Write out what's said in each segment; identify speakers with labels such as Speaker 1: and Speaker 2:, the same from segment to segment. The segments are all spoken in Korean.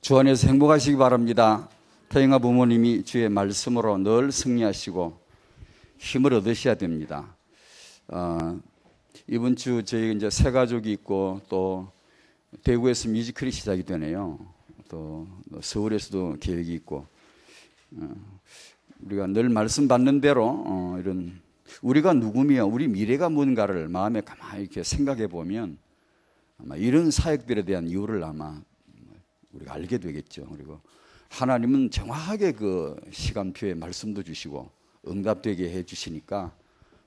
Speaker 1: 주 안에서 행복하시기 바랍니다. 태영아 부모님이 주의 말씀으로 늘 승리하시고 힘을 얻으셔야 됩니다. 이번 주 저희 이제 새 가족이 있고 또 대구에서 뮤지컬이 시작이 되네요. 또 서울에서도 계획이 있고 우리가 늘 말씀 받는 대로 이런 우리가 누구며 우리 미래가 뭔가를 마음에 가만히 이렇게 생각해 보면 아마 이런 사역들에 대한 이유를 아마 우리가 알게 되겠죠. 그리고 하나님은 정확하게 그 시간표에 말씀도 주시고 응답되게 해 주시니까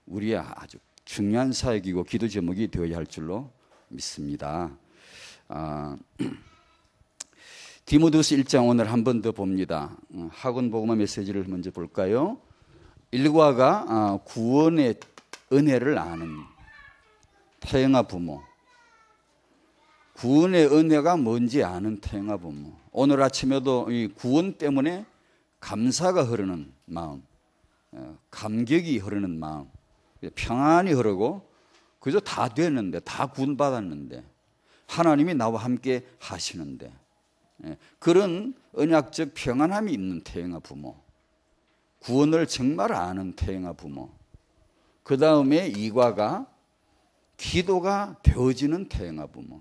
Speaker 1: 우리의 아주 중요한 사역이고 기도 제목이 되어야 할 줄로 믿습니다. 디모데후서 1장 오늘 한 번 더 봅니다. 학원 복음화 메시지를 먼저 볼까요? 일과가 구원의 은혜를 아는 태영아 부모, 구원의 은혜가 뭔지 아는 태영아 부모. 오늘 아침에도 이 구원 때문에 감사가 흐르는 마음, 감격이 흐르는 마음, 평안이 흐르고 그저 다 됐는데, 다 구원받았는데 하나님이 나와 함께 하시는데 그런 언약적 평안함이 있는 태영아 부모, 구원을 정말 아는 태영아 부모, 그 다음에 이과가 기도가 되어지는 태영아 부모.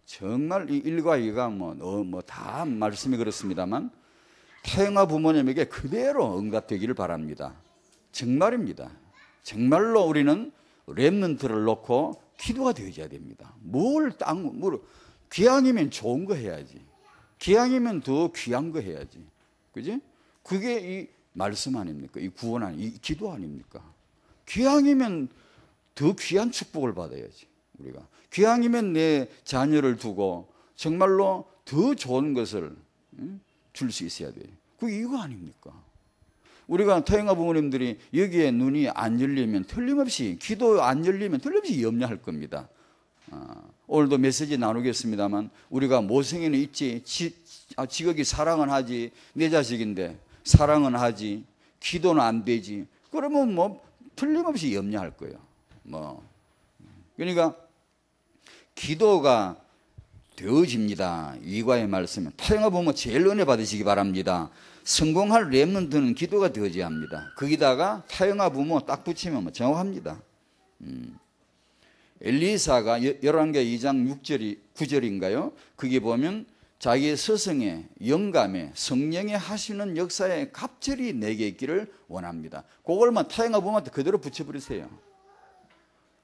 Speaker 1: 정말 이 1과 2가 다 말씀이 그렇습니다만 태영아 부모님에게 그대로 응답되기를 바랍니다. 정말입니다. 정말로 우리는 렘넌트를 놓고 기도가 되어져야 됩니다. 귀향이면 좋은 거 해야지. 귀향이면 더 귀한 거 해야지. 그지? 그게 이 말씀 아닙니까? 이 구원 이 기도 아닙니까? 귀향이면 더 귀한 축복을 받아야지. 우리가 귀향이면 내 자녀를 두고 정말로 더 좋은 것을 줄 수 있어야 돼요. 그게 이거 아닙니까? 우리가 태영아 부모님들이 여기에 눈이 안 열리면 틀림없이, 기도 안 열리면 틀림없이 염려할 겁니다. 오늘도 메시지 나누겠습니다만 우리가 모성애는 있지, 지극히 사랑은 하지, 내 자식인데 사랑은 하지, 기도는 안 되지, 그러면 틀림없이 염려할 거예요. 그러니까 기도가 되어집니다. 이과의 말씀은 태영아 부모 제일 은혜 받으시기 바랍니다. 성공할 렘넌트는 기도가 되어져야 합니다. 거기다가 태영아 부모 딱 붙이면 정확합니다. 엘리사가 열왕기하 2장 9절인가요? 거기 보면 자기의 스승의 영감에 성령의 하시는 역사에 갑절이 내게 있기를 원합니다. 그걸만 태영아 부모한테 그대로 붙여버리세요.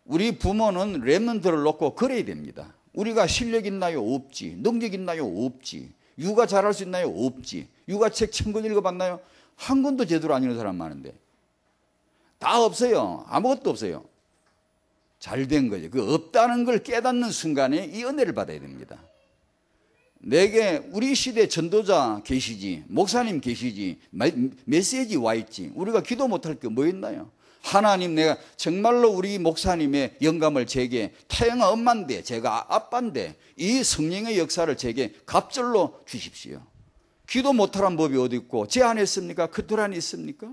Speaker 1: 우리 부모는 렘넌트를 놓고 그래야 됩니다. 우리가 실력 있나요? 없지. 능력 있나요? 없지. 육아 잘할 수 있나요? 없지. 육아책 1000권 읽어봤나요? 한 권도 제대로 안 읽는 사람 많은데 다 없어요. 아무것도 없어요. 잘 된 거죠. 그 없다는 걸 깨닫는 순간에 이 은혜를 받아야 됩니다. 내게 우리 시대 전도자 계시지, 목사님 계시지, 메시지 와 있지, 우리가 기도 못할 게 뭐 있나요? 하나님, 내가 정말로 우리 목사님의 영감을 제게, 태영아 엄마인데 제가 아빠인데 이 성령의 역사를 제게 갑절로 주십시오. 기도 못하란 법이 어디 있고 제 안에 있습니까? 그들 안에 있습니까?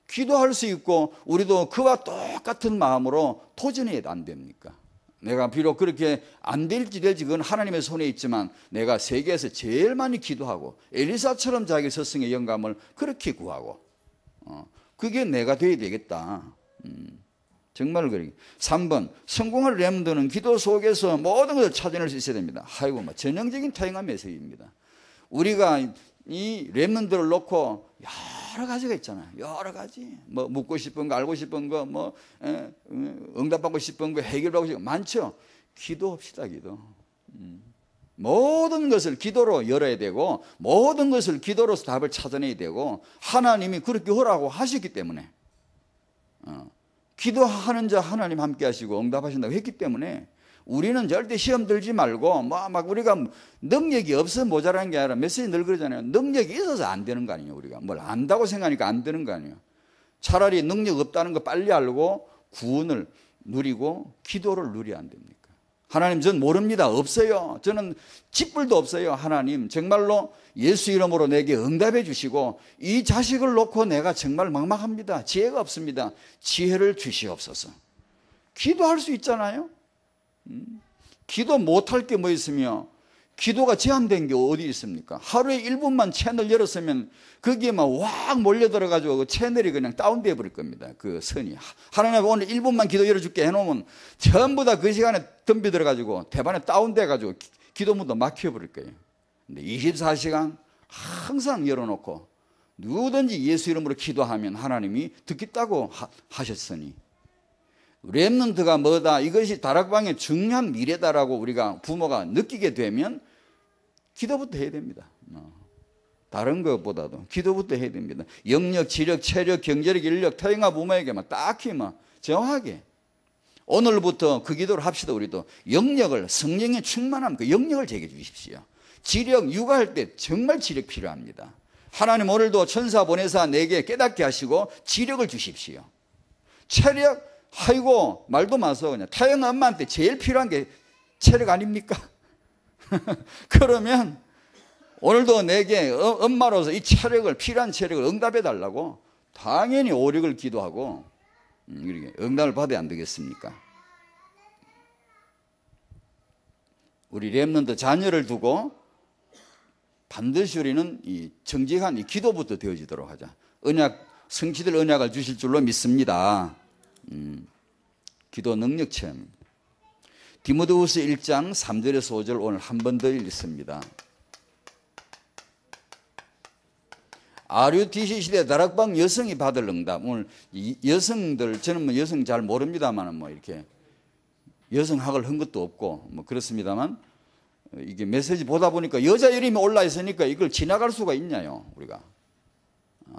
Speaker 1: 기도할 수 있고 우리도 그와 똑같은 마음으로 도전해야 안 됩니까? 내가 비록 그렇게 안 될지 그건 하나님의 손에 있지만 내가 세계에서 제일 많이 기도하고 엘리사처럼 자기 스승의 영감을 그렇게 구하고 그게 내가 돼야 되겠다. 정말 그래. 3번, 성공할 렘넌트는 기도 속에서 모든 것을 찾아낼 수 있어야 됩니다. 아이고, 전형적인 태영아 메시지입니다. 우리가 이 렘넌트를 놓고 여러 가지가 있잖아요. 여러 가지. 묻고 싶은 거, 알고 싶은 거, 응답받고 싶은 거, 해결받고 싶은 거 많죠. 기도합시다, 기도. 모든 것을 기도로 열어야 되고 모든 것을 기도로서 답을 찾아내야 되고 하나님이 그렇게 하라고 하셨기 때문에 기도하는 자 하나님 함께 하시고 응답하신다고 했기 때문에 우리는 절대 시험 들지 말고 우리가 능력이 없어서 모자라는 게 아니라 메시지 늘 그러잖아요. 능력이 있어서 안 되는 거 아니에요. 우리가 뭘 안다고 생각하니까 안 되는 거 아니에요. 차라리 능력 없다는 거 빨리 알고 구원을 누리고 기도를 누려야 안 됩니까? 하나님, 전 모릅니다. 없어요. 저는 쥐뿔도 없어요. 하나님, 정말로 예수 이름으로 내게 응답해 주시고 이 자식을 놓고 내가 정말 막막합니다. 지혜가 없습니다. 지혜를 주시옵소서. 기도할 수 있잖아요. 기도 못할 게 뭐 있으며 기도가 제한된 게 어디 있습니까? 하루에 1분만 채널 열었으면 거기에 막 확 몰려들어가지고 그 채널이 그냥 다운되어 버릴 겁니다. 그 선이. 하나님 오늘 1분만 기도 열어줄게 해놓으면 전부 다 그 시간에 덤비들어가지고 대반에 다운돼가지고 기도문도 막혀버릴 거예요. 근데 24시간 항상 열어놓고 누구든지 예수 이름으로 기도하면 하나님이 듣겠다고 하셨으니 렘넌트가 뭐다? 이것이 다락방의 중요한 미래다라고 우리가 부모가 느끼게 되면 기도부터 해야 됩니다. 다른 것보다도 기도부터 해야 됩니다. 영역, 지력, 체력, 경제력, 인력, 태영아 부모에게만 딱히 정확하게 오늘부터 그 기도를 합시다. 우리도 영역을 성령의 충만함 그 영역을 제게 주십시오. 지력, 육아할 때 정말 지력 필요합니다. 하나님 오늘도 천사 보내사 내게 깨닫게 하시고 지력을 주십시오. 체력, 아이고 말도 마서 그냥 태영 엄마한테 제일 필요한 게 체력 아닙니까? 그러면 오늘도 내게 엄마로서 이 체력을 필요한 체력을 응답해 달라고 당연히 오력을 기도하고 응답을 받아야 안 되겠습니까? 우리 렘넌트 자녀를 두고 반드시 우리는 이 정직한 이 기도부터 되어지도록 하자. 언약 성취될 언약을 주실 줄로 믿습니다. 기도 능력 체험. 디모데후서 1장 3절에서 5절 오늘 한 번 더 읽습니다. RUTC 시대 다락방 여성이 받을 응답. 오늘 여성들 저는 여성 잘 모릅니다만 이렇게 여성학을 한 것도 없고 그렇습니다만 이게 메시지 보다 보니까 여자 이름이 올라 있으니까 이걸 지나갈 수가 있냐요 우리가.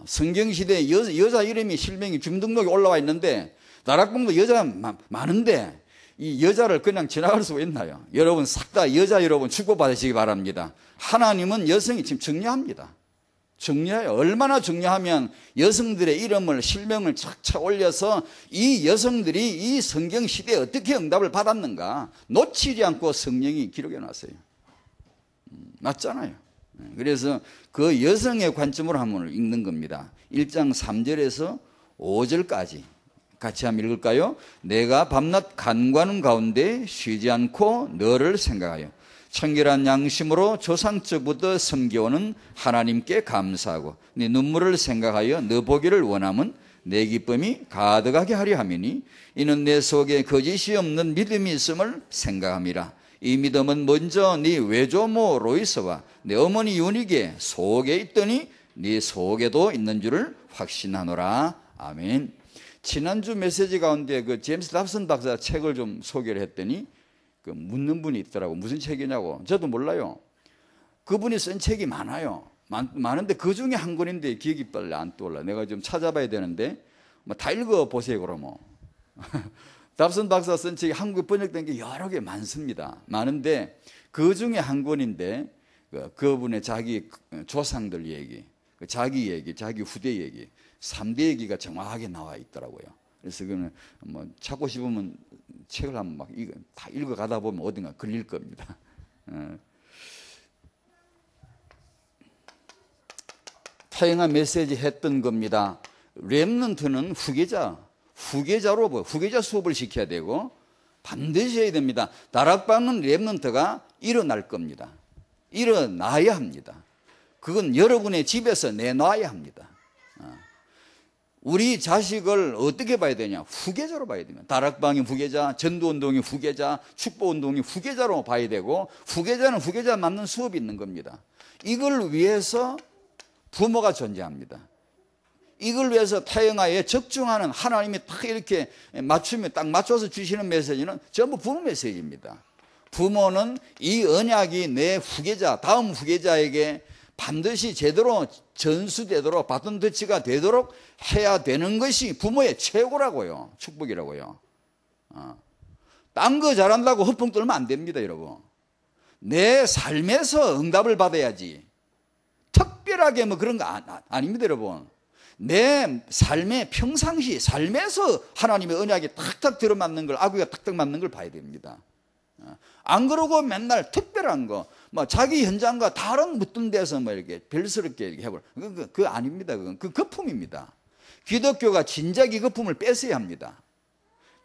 Speaker 1: 성경 시대에 여자 이름이 실명이 주민등록에 올라와 있는데 다락방도 여자가 많은데 이 여자를 그냥 지나갈 수가 있나요? 여러분 싹 다 여자 여러분 축복받으시기 바랍니다. 하나님은 여성이 지금 중요합니다. 중요해요. 얼마나 중요하면 여성들의 이름을 실명을 착착 올려서 이 여성들이 이 성경 시대에 어떻게 응답을 받았는가 놓치지 않고 성령이 기록해 놨어요. 맞잖아요. 그래서 그 여성의 관점으로 한번 읽는 겁니다. 1장 3절에서 5절까지 같이 한번 읽을까요? 내가 밤낮 간과하는 가운데 쉬지 않고 너를 생각하여 청결한 양심으로 조상적부터 섬겨오는 하나님께 감사하고 네 눈물을 생각하여 너 보기를 원함은 내 기쁨이 가득하게 하려 함이니 이는 내 속에 거짓이 없는 믿음이 있음을 생각함이라. 이 믿음은 먼저 네 외조모 로이스와 내 어머니 유니게 속에 있더니 네 속에도 있는 줄을 확신하노라. 아멘. 지난주 메시지 가운데 그 제임스 답슨 박사 책을 좀 소개를 했더니 그 묻는 분이 있더라고. 무슨 책이냐고. 저도 몰라요. 그분이 쓴 책이 많아요. 많은데 그 중에 한 권인데 기억이 빨리 안 떠올라. 내가 좀 찾아봐야 되는데 다 읽어보세요 그러면. 답슨 박사 쓴 책이 한국에 번역된 게 여러 개 많습니다. 많은데 그 중에 한 권인데 그분의 자기 조상들 얘기, 자기 얘기, 자기 후대 얘기 3대 얘기가 정확하게 나와 있더라고요. 그래서 그거는 찾고 싶으면 책을 한번 다 읽어가다 보면 어딘가 걸릴 겁니다. 타영한 메시지 했던 겁니다. 렘넌트는 후계자로 후계자 수업을 시켜야 되고 반드시 해야 됩니다. 다락방은 렘넌트가 일어날 겁니다. 일어나야 합니다. 그건 여러분의 집에서 내놔야 합니다. 우리 자식을 어떻게 봐야 되냐? 후계자로 봐야 됩니다. 다락방이 후계자, 전도운동이 후계자, 축복운동이 후계자로 봐야 되고 후계자는 후계자 맞는 수업이 있는 겁니다. 이걸 위해서 부모가 존재합니다. 이걸 위해서 태영아에 적중하는 하나님이 딱 이렇게 맞추면 딱 맞춰서 주시는 메시지는 전부 부모 메시지입니다. 부모는 이 언약이 내 후계자, 다음 후계자에게 반드시 제대로 전수되도록 바톤 터치가 되도록 해야 되는 것이 부모의 최고라고요. 축복이라고요. 딴 거 잘한다고 허풍 떨면 안 됩니다, 여러분. 내 삶에서 응답을 받아야지. 특별하게 그런 거 아닙니다, 여러분. 내 삶의 평상시 삶에서 하나님의 언약이 탁탁 들어맞는 걸, 아구가 탁탁 맞는 걸 봐야 됩니다. 안 그러고 맨날 특별한 거, 자기 현장과 다른 묻던 데서 이렇게 별스럽게 이렇게 해버려. 그거 아닙니다. 그건 그 거품입니다. 기독교가 진작에 거품을 뺐어야 합니다.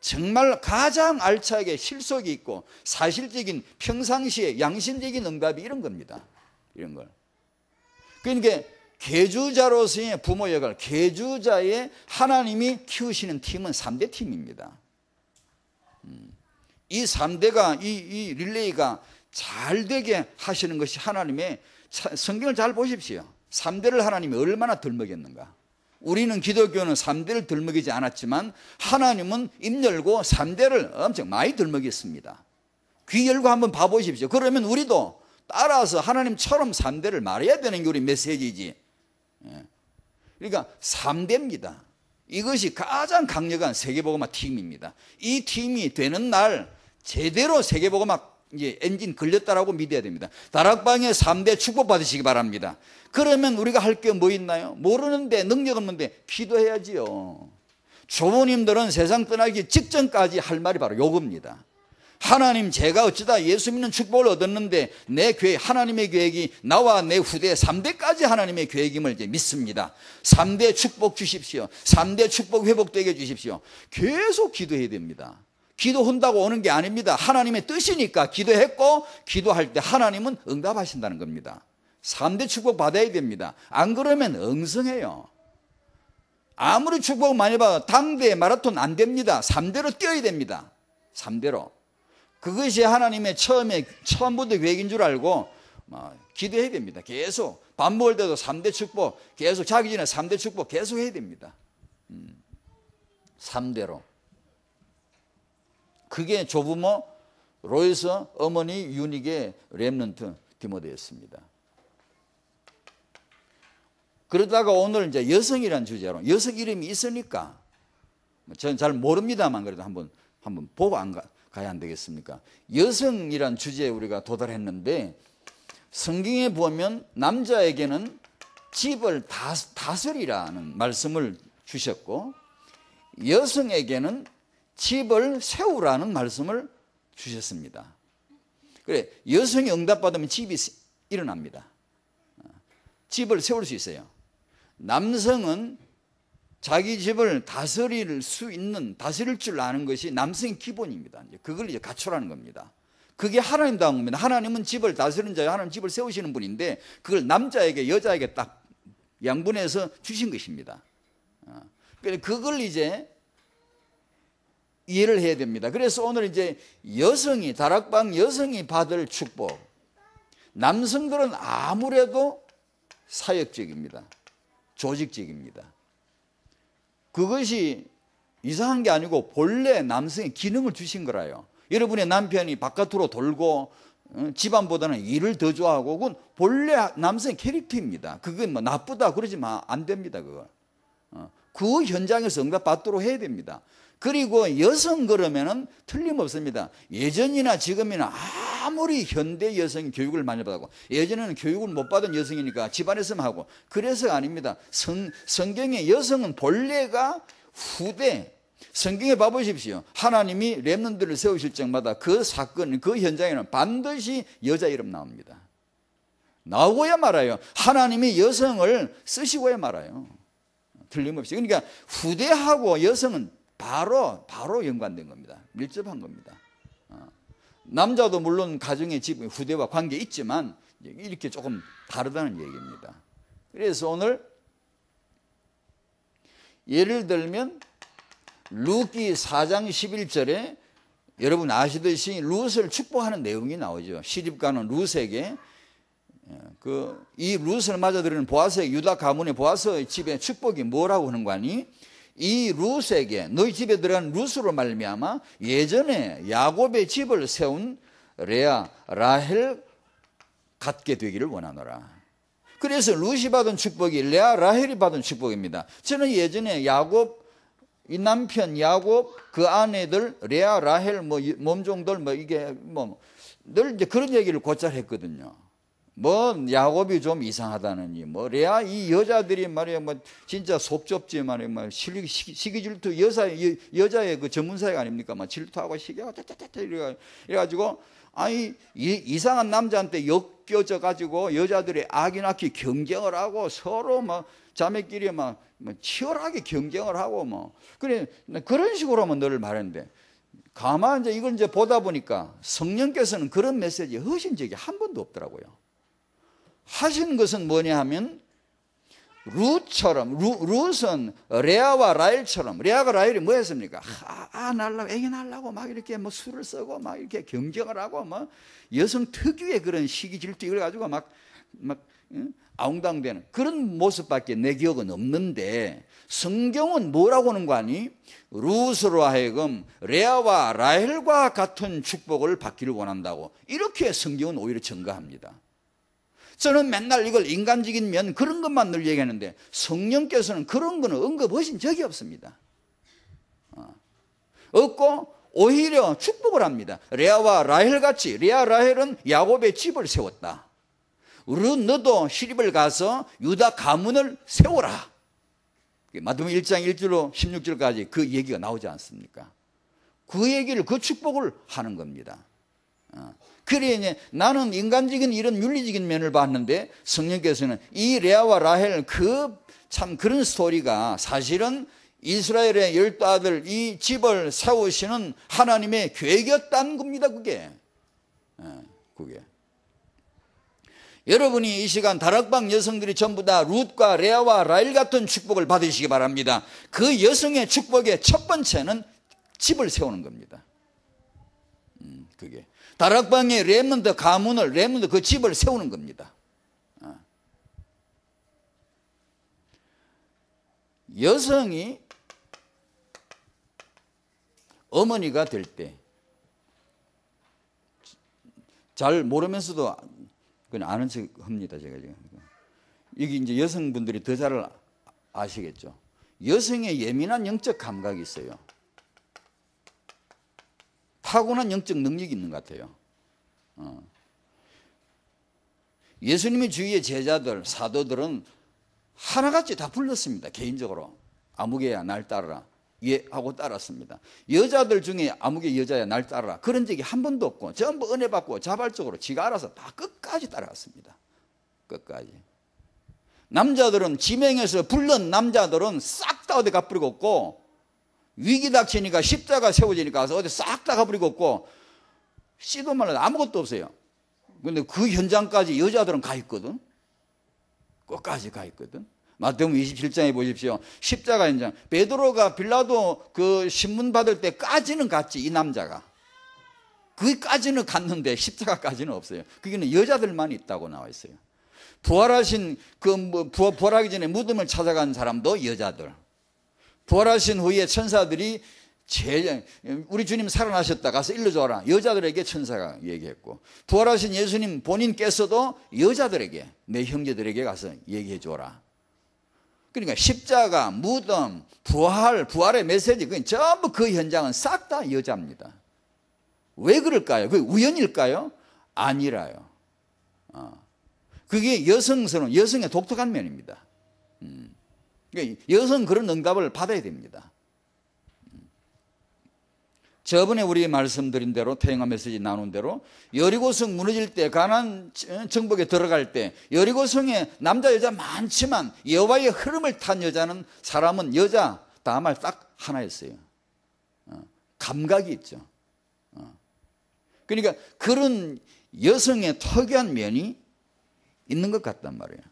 Speaker 1: 정말 가장 알차게 실속이 있고 사실적인 평상시에 양심적인 응답이 이런 겁니다. 이런 걸. 그러니까 계주자로서의 부모 역할, 계주자의 하나님이 키우시는 팀은 3대 팀입니다. 이 3대가 이 릴레이가 잘 되게 하시는 것이 하나님의, 성경을 잘 보십시오. 3대를 하나님이 얼마나 덜먹였는가. 우리는 기독교는 3대를 덜먹이지 않았지만 하나님은 입 열고 3대를 엄청 많이 덜먹였습니다. 귀 열고 한번 봐보십시오. 그러면 우리도 따라서 하나님처럼 3대를 말해야 되는 게 우리 메시지지. 그러니까 3대입니다. 이것이 가장 강력한 세계복음화 팀입니다. 이 팀이 되는 날 제대로 세계복음화 이제 엔진 걸렸다라고 믿어야 됩니다. 다락방에 3대 축복 받으시기 바랍니다. 그러면 우리가 할 게 뭐 있나요? 모르는데, 능력 없는데 기도해야지요. 조부님들은 세상 떠나기 직전까지 할 말이 바로 요겁니다. 하나님, 제가 어쩌다 예수 믿는 축복을 얻었는데 내 계획, 하나님의 계획이 나와 내 후대 3대까지 하나님의 계획임을 이제 믿습니다. 3대 축복 주십시오. 3대 축복 회복되게 해주십시오. 계속 기도해야 됩니다. 기도한다고 오는 게 아닙니다. 하나님의 뜻이니까 기도했고, 기도할 때 하나님은 응답하신다는 겁니다. 3대 축복 받아야 됩니다. 안 그러면 엉성해요. 아무리 축복 많이 받아도 당대 마라톤 안 됩니다. 3대로 뛰어야 됩니다. 3대로. 그것이 하나님의 처음부터 계획인 줄 알고 기도해야 됩니다. 계속 밥 먹을 때도 3대 축복, 계속 자기 전에 3대 축복 계속 해야 됩니다. 3대로. 그게 조부모 로이스, 어머니 유닉의 렘넌트 디모데였습니다. 그러다가 오늘 이제 여성이라는 주제로, 여성 이름이 있으니까 저는 잘 모릅니다만 그래도 한번 보고 가야 안 되겠습니까? 여성이란 주제에 우리가 도달했는데, 성경에 보면 남자에게는 집을 다스리라는 말씀을 주셨고, 여성에게는 집을 세우라는 말씀을 주셨습니다. 그래, 여성이 응답받으면 집이 일어납니다. 집을 세울 수 있어요. 남성은 자기 집을 다스릴 줄 아는 것이 남성의 기본입니다. 그걸 이제 갖추라는 겁니다. 그게 하나님다운 겁니다. 하나님은 집을 다스리는 자예요. 하나님 집을 세우시는 분인데 그걸 남자에게, 여자에게 딱 양분해서 주신 것입니다. 그걸 이제 이해를 해야 됩니다. 그래서 오늘 이제 여성이, 다락방 여성이 받을 축복. 남성들은 아무래도 사역적입니다. 조직적입니다. 그것이 이상한 게 아니고 본래 남성의 기능을 주신 거라요. 여러분의 남편이 바깥으로 돌고 집안보다는 일을 더 좋아하고, 그건 본래 남성의 캐릭터입니다. 그게 뭐 나쁘다 그러지만 안 됩니다. 그거. 그 현장에서 응답받도록 해야 됩니다. 그리고 여성 그러면은 틀림없습니다. 예전이나 지금이나 아무리 현대 여성이 교육을 많이 받고, 예전에는 교육을 못 받은 여성이니까 집안에서만 하고, 그래서가 아닙니다. 성경의 여성은 본래가 후대, 성경에 봐보십시오. 하나님이 렘넌트를 세우실 적마다 그 사건, 그 현장에는 반드시 여자 이름 나옵니다. 나오고야 말아요. 하나님이 여성을 쓰시고야 말아요. 틀림없이. 그러니까 후대하고 여성은 바로 연관된 겁니다. 밀접한 겁니다. 남자도 물론 가정의 집 후대와 관계 있지만 이렇게 조금 다르다는 얘기입니다. 그래서 오늘 예를 들면 루키 4장 11절에 여러분 아시듯이 룻을 축복하는 내용이 나오죠. 시집가는 룻에게 이 룻을 맞아들이는 보아스의, 유다 가문의 보아스의 집에 축복이 뭐라고 하는 거 아니? 이 룻에게, 너희 집에 들어간 룻으로 말미암아 예전에 야곱의 집을 세운 레아, 라헬 갖게 되기를 원하노라. 그래서 룻이 받은 축복이 레아, 라헬이 받은 축복입니다. 저는 예전에 야곱, 이 남편 야곱, 그 아내들 레아, 라헬, 몸종들 이게 늘 이제 그런 얘기를 곧잘 했거든요. 야곱이 좀 이상하다느니, 레아 이 여자들이 말이야, 진짜 속 좁지 말이야, 시기 질투, 여자의 그 전문사역 아닙니까? 질투하고 시기하고 이래가지고, 아니, 이상한 남자한테 엮여져 가지고 여자들이 아기 낳기 경쟁을 하고 서로 막 자매끼리 막 치열하게 경쟁을 하고 뭐 그래 그런 식으로 하면 늘 말했는데 가만 이제 이걸 이제 보다 보니까 성령께서는 그런 메시지 하신 적이 한 번도 없더라고요. 하신 것은 뭐냐 하면 룻처럼 룻은 레아와 라헬처럼 레아가 라헬이 뭐 했습니까? 날라고 애기 날라고 막 이렇게 뭐 술을 쓰고 막 이렇게 경쟁을 하고 막 여성 특유의 그런 시기 질투 이걸 가지고 막 아웅당되는 그런 모습밖에 내 기억은 없는데 성경은 뭐라고 하는 거 아니? 룻으로 하여금 레아와 라헬과 같은 축복을 받기를 원한다고 이렇게 성경은 오히려 증가합니다. 저는 맨날 이걸 인간적인 면 그런 것만 늘 얘기하는데 성령께서는 그런 거는 언급하신 적이 없습니다. 없고 오히려 축복을 합니다. 레아와 라헬같이 레아 라헬은 야곱의 집을 세웠다. 룻 너도 시립을 가서 유다 가문을 세워라. 마태복음 1장 1절로 16절까지 그 얘기가 나오지 않습니까? 그 얘기를 그 축복을 하는 겁니다. 그래 이제 나는 인간적인 이런 윤리적인 면을 봤는데 성령께서는 이 레아와 라헬 참 그런 스토리가 사실은 이스라엘의 12아들 이 집을 세우시는 하나님의 계획이었다는 겁니다. 그게 여러분이 이 시간 다락방 여성들이 전부 다 룻과 레아와 라헬 같은 축복을 받으시기 바랍니다. 그 여성의 축복의 첫 번째는 집을 세우는 겁니다. 그게 다락방의 렘넌트 가문을 렘넌트 그 집을 세우는 겁니다. 여성이 어머니가 될 때 잘 모르면서도 그냥 아는 척 합니다. 제가 지금 여기 이제 여성분들이 더 잘 아시겠죠. 여성의 예민한 영적 감각이 있어요. 타고난 영적 능력이 있는 것 같아요. 예수님의 주위의 제자들, 사도들은 하나같이 다 불렀습니다. 개인적으로 아무개야 날 따르라 예 하고 따랐습니다. 여자들 중에 아무개 여자야 날 따르라 그런 적이 한 번도 없고 전부 은혜 받고 자발적으로 지가 알아서 다 끝까지 따라갔습니다. 끝까지. 남자들은 지명해서 불른 남자들은 싹 다 어디 가버리고 없고 위기 닥치니까 십자가 세워지니까 가서 어디 싹 다 가버리고 없고 씨도 말라도 아무것도 없어요. 근데 그 현장까지 여자들은 가 있거든. 끝까지 가 있거든. 마태복음 27장에 보십시오. 십자가 현장. 베드로가 빌라도 그 신문 받을 때까지는 갔지 이 남자가. 거기까지는 갔는데 십자가까지는 없어요. 거기는 여자들만 있다고 나와 있어요. 부활하신 부활하기 전에 무덤을 찾아간 사람도 여자들. 부활하신 후에 천사들이 우리 주님 살아나셨다 가서 일러줘라 여자들에게 천사가 얘기했고 부활하신 예수님 본인께서도 여자들에게 내 형제들에게 가서 얘기해줘라. 그러니까 십자가, 무덤, 부활의 메시지 그건 전부 그 현장은 싹 다 여자입니다. 왜 그럴까요? 그게 우연일까요? 아니라요. 그게 여성스러운 여성의 독특한 면입니다. 그러니까 여성 그런 응답을 받아야 됩니다. 저번에 우리 말씀드린 대로 태영아 메시지 나눈 대로 여리고성 무너질 때 가나안 정복에 들어갈 때 여리고성에 남자 여자 많지만 여호와의 흐름을 탄 사람은 여자 다말 딱 하나였어요. 감각이 있죠. 그러니까 그런 여성의 특이한 면이 있는 것 같단 말이에요.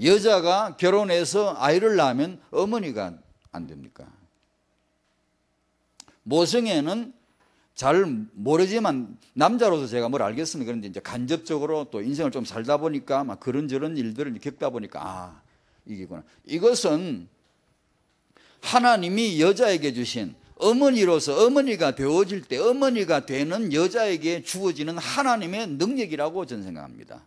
Speaker 1: 여자가 결혼해서 아이를 낳으면 어머니가 안 됩니까? 모성애는 잘 모르지만 남자로서 제가 뭘 알겠습니다. 그런데 이제 간접적으로 또 인생을 좀 살다 보니까 막 그런저런 일들을 겪다 보니까 이게구나. 이것은 하나님이 여자에게 주신 어머니로서 어머니가 되어질 때 어머니가 되는 여자에게 주어지는 하나님의 능력이라고 저는 생각합니다.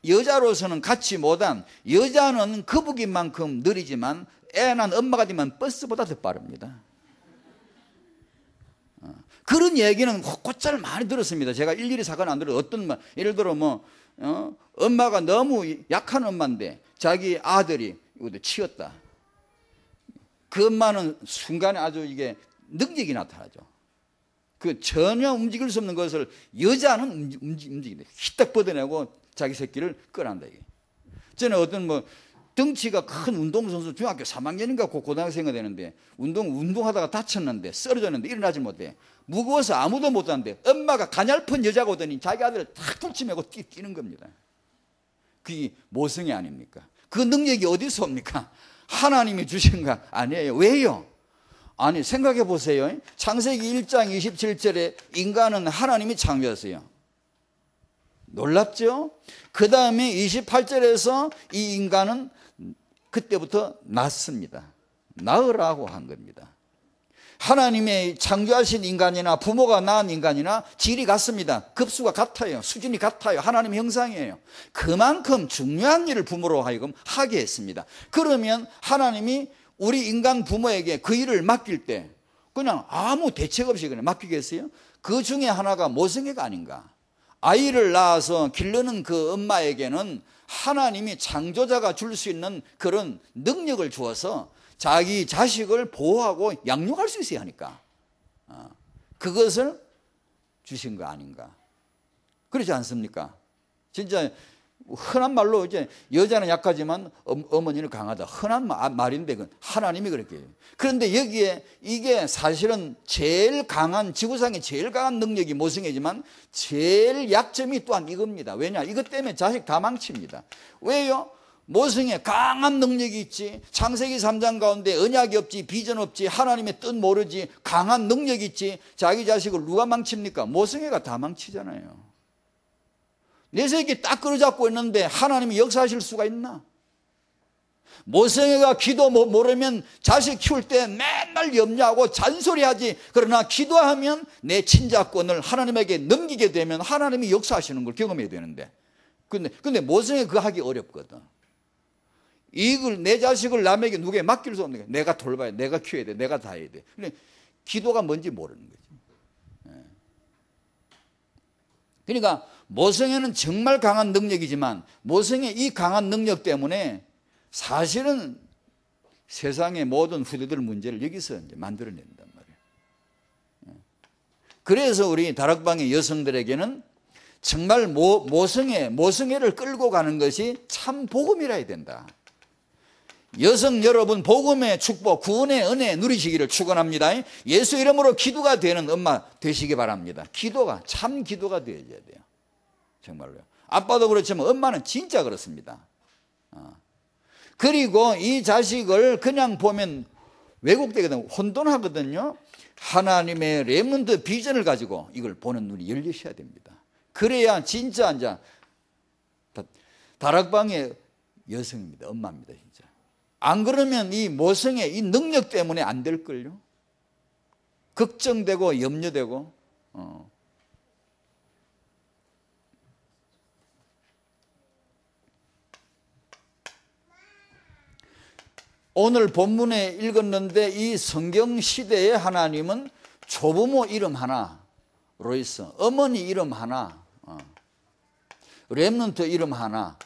Speaker 1: 여자로서는 갖지 못한 여자는 거북이만큼 느리지만 애 낳은 엄마가 되면 버스보다 더 빠릅니다. 그런 얘기는 곧잘 많이 들었습니다. 제가 일일이 사건 안 들어도 어떤 말 예를 들어 엄마가 너무 약한 엄마인데 자기 아들이 치였다. 그 엄마는 순간에 아주 이게 능력이 나타나죠. 그 전혀 움직일 수 없는 것을 여자는 움직인다. 히딱 뻗어내고 자기 새끼를 끌어낸다. 이게. 저는 어떤 뭐 덩치가 큰 운동선수 중학교 3학년인가 고등학생이 되는데 운동하다가 다쳤는데 쓰러졌는데 일어나지 못해. 무거워서 아무도 못하는데 엄마가 가냘픈 여자가 오더니 자기 아들을 탁 툭치매고 뛰는 겁니다. 그게 모성애 아닙니까? 그 능력이 어디서 옵니까? 하나님이 주신 거 아니에요. 왜요? 아니 생각해 보세요. 창세기 1장 27절에 인간은 하나님이 창조했어요. 놀랍죠? 그 다음에 28절에서 이 인간은 그때부터 낳습니다. 낳으라고 한 겁니다. 하나님의 창조하신 인간이나 부모가 낳은 인간이나 질이 같습니다. 급수가 같아요. 수준이 같아요. 하나님의 형상이에요. 그만큼 중요한 일을 부모로 하여금 하게 했습니다. 그러면 하나님이 우리 인간 부모에게 그 일을 맡길 때 그냥 아무 대책 없이 그냥 맡기겠어요? 그 중에 하나가 모성애가 아닌가. 아이를 낳아서 기르는 그 엄마에게는 하나님이 창조자가 줄 수 있는 그런 능력을 주어서 자기 자식을 보호하고 양육할 수 있어야 하니까 그것을 주신 거 아닌가. 그렇지 않습니까? 진짜 흔한 말로 이제 여자는 약하지만 어머니는 강하다. 흔한 말인데 하나님이 그렇게 해요. 그런데 여기에 이게 사실은 제일 강한 지구상에 제일 강한 능력이 모성애지만 제일 약점이 또한 이겁니다. 왜냐? 이것 때문에 자식 다 망칩니다. 왜요? 모성애 강한 능력이 있지. 창세기 3장 가운데 언약이 없지, 비전 없지, 하나님의 뜻 모르지, 강한 능력이 있지. 자기 자식을 누가 망칩니까? 모성애가 다 망치잖아요. 내 새끼 딱 끌어잡고 있는데 하나님이 역사하실 수가 있나? 모성애가 기도 모르면 자식 키울 때 맨날 염려하고 잔소리하지. 그러나 기도하면 내 친자권을 하나님에게 넘기게 되면 하나님이 역사하시는 걸 경험해야 되는데 근데 모성애 그거 하기 어렵거든. 이걸 내 자식을 남에게 누구에게 맡길 수 없는 거야. 내가 돌봐야 돼. 내가 키워야 돼. 내가 다 해야 돼. 근데 기도가 뭔지 모르는 거지. 그러니까 모성애는 정말 강한 능력이지만 모성애 이 강한 능력 때문에 사실은 세상의 모든 후대들 문제를 여기서 이제 만들어낸단 말이에요. 그래서 우리 다락방의 여성들에게는 정말 모성애를 끌고 가는 것이 참 복음이라 해야 된다. 여성 여러분 복음의 축복, 구원의 은혜 누리시기를 축원합니다. 예수 이름으로 기도가 되는 엄마 되시기 바랍니다. 기도가 참 기도가 되어야 돼요. 정말로요. 아빠도 그렇지만 엄마는 진짜 그렇습니다. 그리고 이 자식을 그냥 보면 왜곡되거든요. 혼돈하거든요. 하나님의 렘넌트 비전을 가지고 이걸 보는 눈이 열리셔야 됩니다. 그래야 진짜 이제 다락방의 여성입니다. 엄마입니다. 진짜. 안 그러면 이 모성의 이 능력 때문에 안 될걸요. 걱정되고 염려되고 오늘 본문에 읽었는데 이 성경 시대에 하나님은 조부모 이름 하나 로이스, 어머니 이름 하나 렘넌트 이름 하나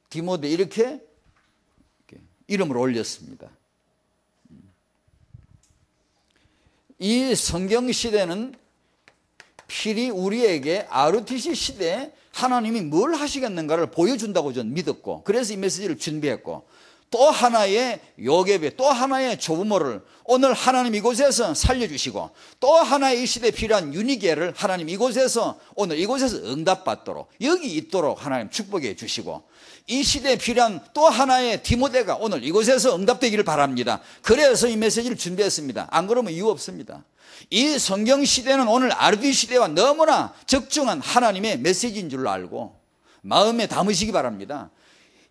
Speaker 1: 디모데 이렇게 이름을 올렸습니다. 이 성경 시대는 필히 우리에게 RUTC 시대에 하나님이 뭘 하시겠는가를 보여준다고 저는 믿었고 그래서 이 메시지를 준비했고 또 하나의 요괴배, 또 하나의 조부모를 오늘 하나님 이곳에서 살려주시고 또 하나의 이 시대에 필요한 유니게를 하나님 이곳에서 오늘 이곳에서 응답받도록 여기 있도록 하나님 축복해 주시고 이 시대에 필요한 또 하나의 디모데가 오늘 이곳에서 응답되기를 바랍니다. 그래서 이 메시지를 준비했습니다. 안 그러면 이유 없습니다. 이 성경 시대는 오늘 RUTC 시대와 너무나 적중한 하나님의 메시지인 줄로 알고 마음에 담으시기 바랍니다.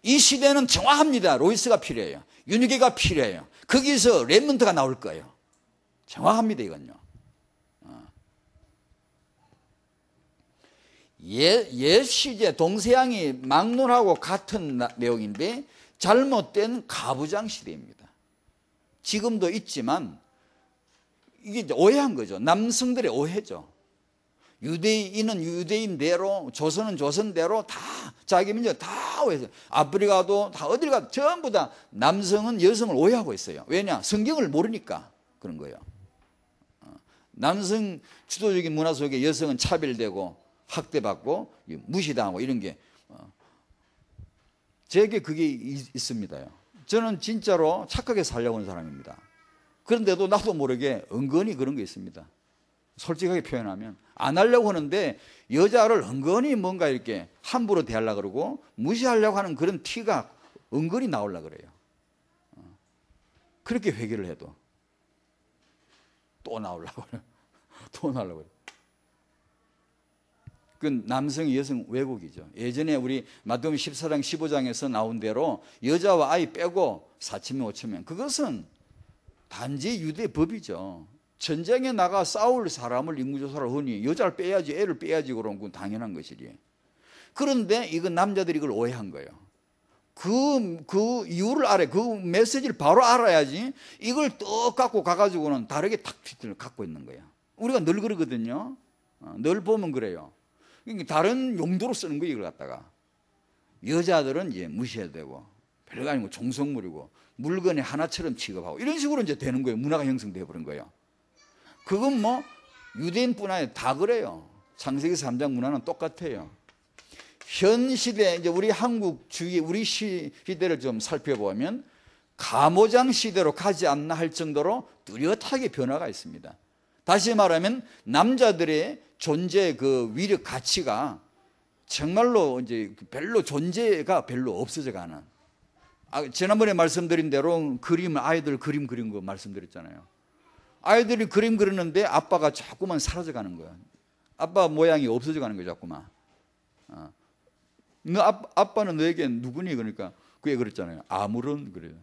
Speaker 1: 이 시대는 정확합니다. 로이스가 필요해요. 유니게가 필요해요. 거기서 렘넌트가 나올 거예요. 정확합니다. 이건요. 옛 시제 동서양이 막론하고 같은 내용인데 잘못된 가부장 시대입니다. 지금도 있지만 이게 오해한 거죠. 남성들의 오해죠. 유대인은 유대인대로, 조선은 조선대로 다 자기 민족 다 오해해서, 아프리카도 다 어딜 가도 전부 다 남성은 여성을 오해하고 있어요. 왜냐? 성경을 모르니까 그런 거예요. 남성 주도적인 문화 속에 여성은 차별되고 학대받고 무시당하고 이런 게, 제게 그게 있습니다요. 저는 진짜로 착하게 살려고 하는 사람입니다. 그런데도 나도 모르게 은근히 그런 게 있습니다. 솔직하게 표현하면 안 하려고 하는데 여자를 은근히 뭔가 이렇게 함부로 대하려고 그러고 무시하려고 하는 그런 티가 은근히 나오려고 그래요. 그렇게 회개를 해도 또 나오려고 그래요. 또 나오려고 그래요. 그 남성, 여성 왜곡이죠. 예전에 우리 마태복음 14장 15장에서 나온 대로 여자와 아이 빼고 4천명 5천명, 그것은 단지 유대 법이죠. 전쟁에 나가 싸울 사람을 인구조사를 하니 여자를 빼야지, 애를 빼야지, 그런 건 당연한 것이지. 그런데 이건 남자들이 이걸 오해한 거예요. 그 이유를 알아야, 그 메시지를 바로 알아야지 이걸 떡 갖고 가가지고는 다르게 탁 갖고 있는 거예요. 우리가 늘 그러거든요. 늘 보면 그래요. 다른 용도로 쓰는 거예요, 이걸 갖다가. 여자들은 이제 무시해야 되고, 별거 아니고 종속물이고, 물건의 하나처럼 취급하고, 이런 식으로 이제 되는 거예요. 문화가 형성되어 버린 거예요. 그건 뭐 유대인뿐 아니라 다 그래요. 창세기 3장 문화는 똑같아요. 현 시대, 이제 우리 한국 주위, 우리 시대를 좀 살펴보면 가모장 시대로 가지 않나 할 정도로 뚜렷하게 변화가 있습니다. 다시 말하면 남자들의 존재 그 위력 가치가 정말로 이제 별로 존재가 별로 없어져 가는. 지난번에 말씀드린 대로 아이들 그림 그린 거 말씀드렸잖아요. 아이들이 그림 그리는데 아빠가 자꾸만 사라져 가는 거야. 아빠 모양이 없어져 가는 거야, 자꾸만. 너 아빠는 너에게 누구니? 그러니까 그게 그랬잖아요. 아무런, 그래요.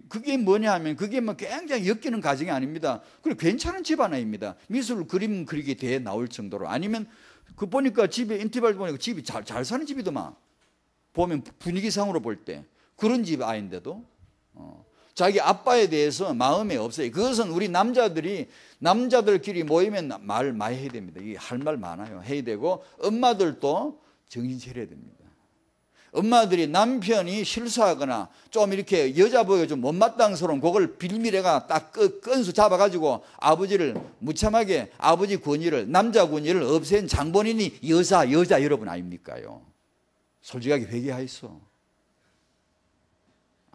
Speaker 1: 그게 뭐냐 하면 그게 뭐 굉장히 엮이는 가정이 아닙니다. 그리고 괜찮은 집안입니다. 미술 그림 그리기 대회 나올 정도로. 아니면 그 보니까 집에 인터뷰 보니까 집이 잘 사는 집이더만. 보면 분위기상으로 볼 때 그런 집 아이인데도 자기 아빠에 대해서 마음에 없어요. 그것은 우리 남자들끼리 모이면 말 많이 해야 됩니다. 이게 할 말 많아요. 해야 되고, 엄마들도 정신 차려야 됩니다. 엄마들이 남편이 실수하거나 좀 이렇게 여자 보기가 좀 못마땅스러운 그걸 빌미래가 딱 끈수 잡아가지고 아버지를 무참하게, 아버지 권위를, 남자 권위를 없앤 장본인이 여자 여러분 아닙니까요? 솔직하게 회개하이소.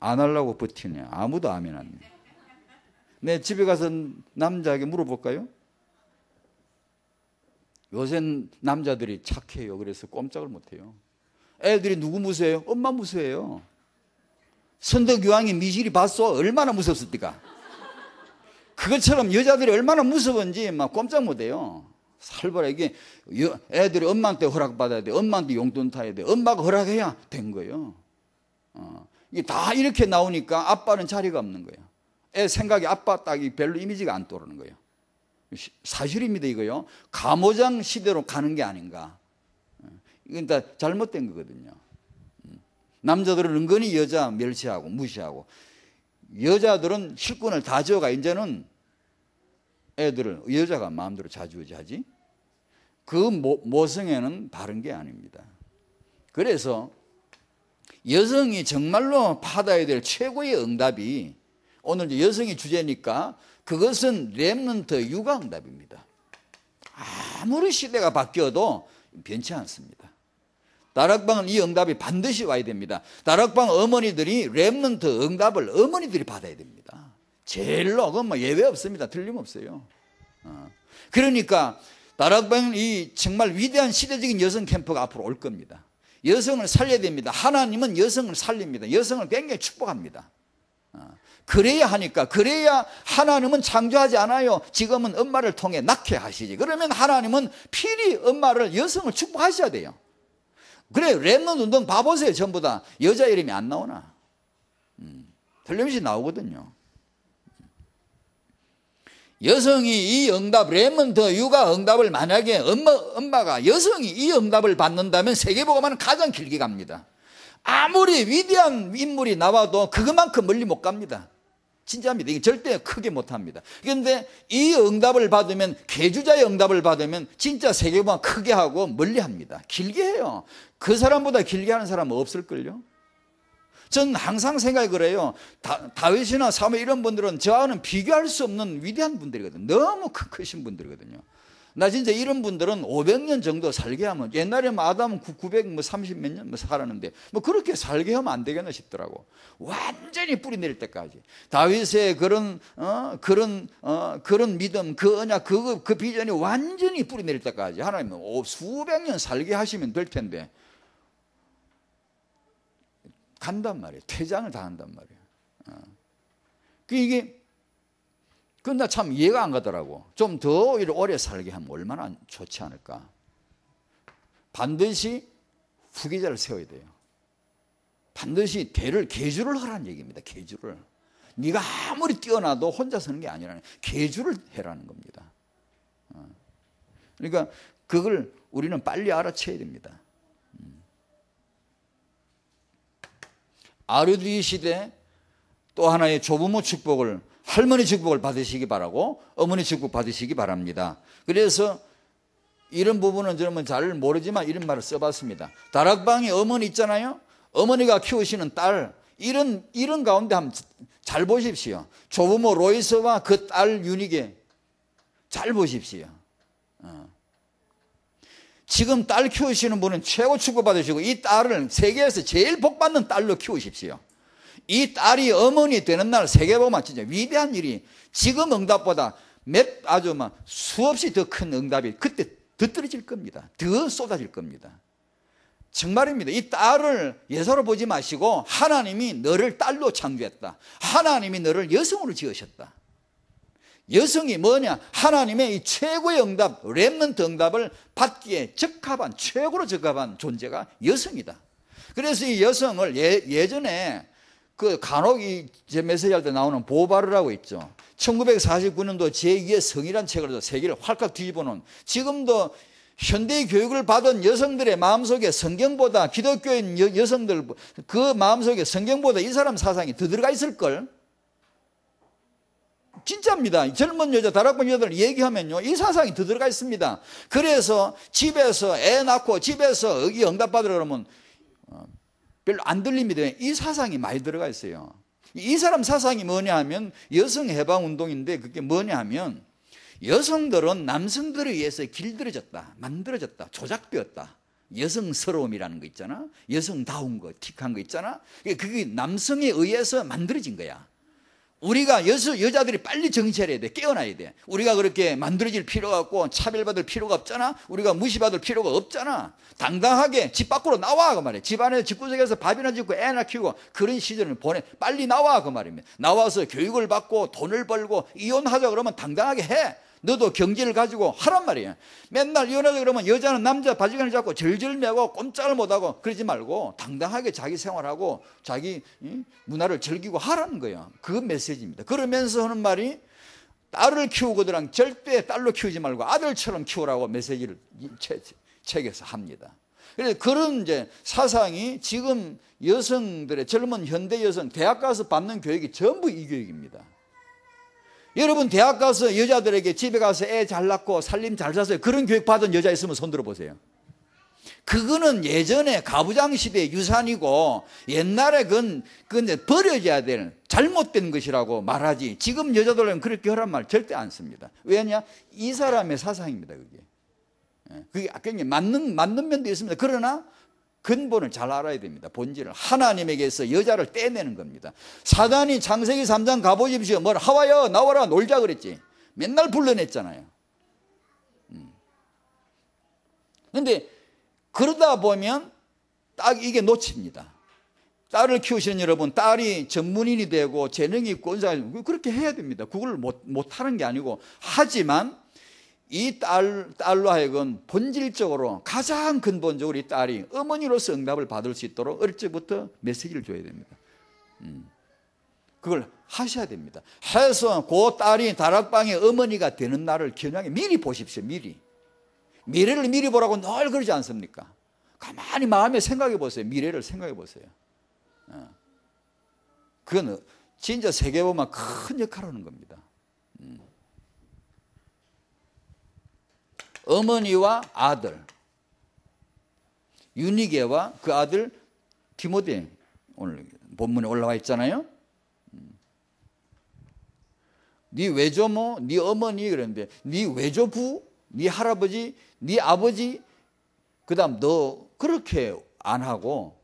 Speaker 1: 안 하려고 버티네. 아무도 아멘 안 해. 내 집에 가서 남자에게 물어볼까요? 요새 남자들이 착해요. 그래서 꼼짝을 못해요. 애들이 누구 무서워해요? 엄마 무서워해요. 선덕여왕이 미실이 봤어? 얼마나 무섭습니까? 그것처럼 여자들이 얼마나 무서운지 막 꼼짝 못해요. 살벌하게 애들이 엄마한테 허락받아야 돼. 엄마한테 용돈 타야 돼. 엄마가 허락해야 된 거예요. 이게 다 이렇게 나오니까 아빠는 자리가 없는 거예요. 애 생각에 아빠 딱이 별로 이미지가 안 떠오르는 거예요. 사실입니다, 이거요. 가모장 시대로 가는 게 아닌가. 이건 다 잘못된 거거든요. 남자들은 은근히 여자 멸시하고 무시하고, 여자들은 실권을 다 쥐어가 이제는 애들을 여자가 마음대로 좌지우지하지. 그 모성애는 바른 게 아닙니다. 그래서 여성이 정말로 받아야 될 최고의 응답이, 오늘 여성이 주제니까 그것은 렘넌트 육아 응답입니다. 아무리 시대가 바뀌어도 변치 않습니다. 다락방은 이 응답이 반드시 와야 됩니다. 다락방 어머니들이 렘넌트 응답을 어머니들이 받아야 됩니다. 제일로, 그건 뭐 예외 없습니다. 틀림없어요. 그러니까 다락방은 이 정말 위대한 시대적인 여성 캠프가 앞으로 올 겁니다. 여성을 살려야 됩니다. 하나님은 여성을 살립니다. 여성을 굉장히 축복합니다. 그래야 하니까, 그래야 하나님은 창조하지 않아요. 지금은 엄마를 통해 낳게 하시지. 그러면 하나님은 필히 엄마를, 여성을 축복하셔야 돼요. 그래, 렘넌트 운동 봐보세요. 전부 다 여자 이름이 안 나오나? 틀림없이 나오거든요. 여성이 이 응답, 렘넌트 육아 응답을 만약에 엄마가, 여성이 이 응답을 받는다면 세계복음화는 가장 길게 갑니다. 아무리 위대한 인물이 나와도 그것만큼 멀리 못 갑니다. 진짜입니다. 이게 절대 크게 못합니다. 그런데 이 응답을 받으면, 계주자의 응답을 받으면 진짜 세계보다 크게 하고 멀리 합니다. 길게 해요. 그 사람보다 길게 하는 사람은 없을걸요. 저는 항상 생각이 그래요. 다윗이나 사무엘 이런 분들은 저와는 비교할 수 없는 위대한 분들이거든요. 너무 크신 분들이거든요. 나 진짜 이런 분들은 500년 정도 살게 하면, 옛날에 아담은 930 몇 년 살았는데 그렇게 살게 하면 안 되겠나 싶더라고. 완전히 뿌리 내릴 때까지. 다윗의 그런 믿음, 그 언약, 그 비전이 완전히 뿌리 내릴 때까지 하나님은 수백 년 살게 하시면 될 텐데 간단 말이에요. 퇴장을 당한단 말이에요. 그건 나 참 이해가 안 가더라고. 좀 더 오래 살게 하면 얼마나 좋지 않을까. 반드시 후계자를 세워야 돼요. 반드시 계주를 하라는 얘기입니다. 계주를. 네가 아무리 뛰어나도 혼자 서는 게 아니라는, 계주를 해라는 겁니다. 그러니까 그걸 우리는 빨리 알아채야 됩니다. 아르디 시대 또 하나의 조부모 축복을, 할머니 축복을 받으시기 바라고, 어머니 축복 받으시기 바랍니다. 그래서 이런 부분은 저는 잘 모르지만 이런 말을 써봤습니다. 다락방에 어머니 있잖아요. 어머니가 키우시는 딸, 이런 가운데 한번 잘 보십시오. 조부모 로이스와 그 딸 유니게 잘 보십시오. 지금 딸 키우시는 분은 최고 축복받으시고, 이 딸을 세계에서 제일 복받는 딸로 키우십시오. 이 딸이 어머니 되는 날 세계보면 진짜 위대한 일이, 지금 응답보다 아주 수없이 더 큰 응답이 그때 더 떨어질 겁니다. 더 쏟아질 겁니다. 정말입니다. 이 딸을 예사로 보지 마시고 하나님이 너를 딸로 창조했다. 하나님이 너를 여성으로 지으셨다. 여성이 뭐냐? 하나님의 이 최고의 응답, 렘넌트 응답을 받기에 적합한, 최고로 적합한 존재가 여성이다. 그래서 이 여성을 예전에 간혹 제 메시지 할 때 나오는 보바르라고 있죠. 1949년도 제2의 성이라는 책을 세계를 활칵 뒤집어 놓은, 지금도 현대의 교육을 받은 여성들의 마음속에 성경보다, 기독교인 여성들 그 마음속에 성경보다 이 사람 사상이 더 들어가 있을걸. 진짜입니다. 젊은 여자, 다락방 여자들 얘기하면요, 이 사상이 더 들어가 있습니다. 그래서 집에서 애 낳고 집에서 응답받으러 그러면 별로 안 들립니다. 이 사상이 많이 들어가 있어요. 이 사람 사상이 뭐냐 하면 여성 해방 운동인데, 그게 뭐냐 하면 여성들은 남성들에 의해서 길들여졌다, 만들어졌다, 조작되었다. 여성스러움이라는 거 있잖아. 여성다운 거, 틱한 거 있잖아. 그게 남성에 의해서 만들어진 거야. 우리가 여자들이 빨리 정신 차려야 돼. 깨어나야 돼. 우리가 그렇게 만들어질 필요가 없고 차별받을 필요가 없잖아. 우리가 무시받을 필요가 없잖아. 당당하게 집 밖으로 나와 그 말이야. 집 안에 집구석에서 밥이나 짓고 애나 키우고 그런 시절을 보내. 빨리 나와 그 말입니다. 나와서 교육을 받고 돈을 벌고 이혼하자 그러면 당당하게 해. 너도 경제를 가지고 하란 말이에요. 맨날 이혼하자 그러면 여자는 남자 바지간을 잡고 절절 매고 꼼짝을 못하고 그러지 말고 당당하게 자기 생활하고 자기 문화를 즐기고 하라는 거예요. 그 메시지입니다. 그러면서 하는 말이, 딸을 키우거든 절대 딸로 키우지 말고 아들처럼 키우라고 메시지를 책에서 합니다. 그래서 그런 이제 사상이 지금 여성들의, 젊은 현대 여성 대학 가서 받는 교육이 전부 이 교육입니다. 여러분 대학 가서 여자들에게 집에 가서 애 잘 낳고 살림 잘 사세요, 그런 교육 받은 여자 있으면 손 들어보세요. 그거는 예전에 가부장 시대의 유산이고 옛날에 그건 버려져야 될 잘못된 것이라고 말하지, 지금 여자들은 그렇게 하란 말 절대 안 씁니다. 왜냐? 이 사람의 사상입니다. 그게 굉장히 맞는 면도 있습니다. 그러나 근본을 잘 알아야 됩니다. 본질을. 하나님에게서 여자를 떼내는 겁니다. 사단이 창세기 3장 가보십시오. 하와야 나와라 놀자 그랬지. 맨날 불러냈잖아요. 그런데 그러다 보면 딱 이게 놓칩니다. 딸을 키우시는 여러분, 딸이 전문인이 되고 재능이 있고 그렇게 해야 됩니다. 그걸 못하는 게 아니고, 하지만 이 딸로 하여금 본질적으로 가장 근본적으로 이 딸이 어머니로서 응답을 받을 수 있도록 어릴 적부터 메시지를 줘야 됩니다. 그걸 하셔야 됩니다. 해서 그 딸이 다락방의 어머니가 되는 날을 겨냥해 미리 보십시오. 미래를 미리 보라고 늘 그러지 않습니까? 가만히 마음에 생각해 보세요. 미래를 생각해 보세요. 그건 진짜 세계 보면 큰 역할을 하는 겁니다. 어머니와 아들, 유니게와 그 아들 디모데, 오늘 본문에 올라와 있잖아요. 네 외조모, 네 어머니 그랬는데 네 외조부, 네 할아버지, 네 아버지, 그다음 너 그렇게 안 하고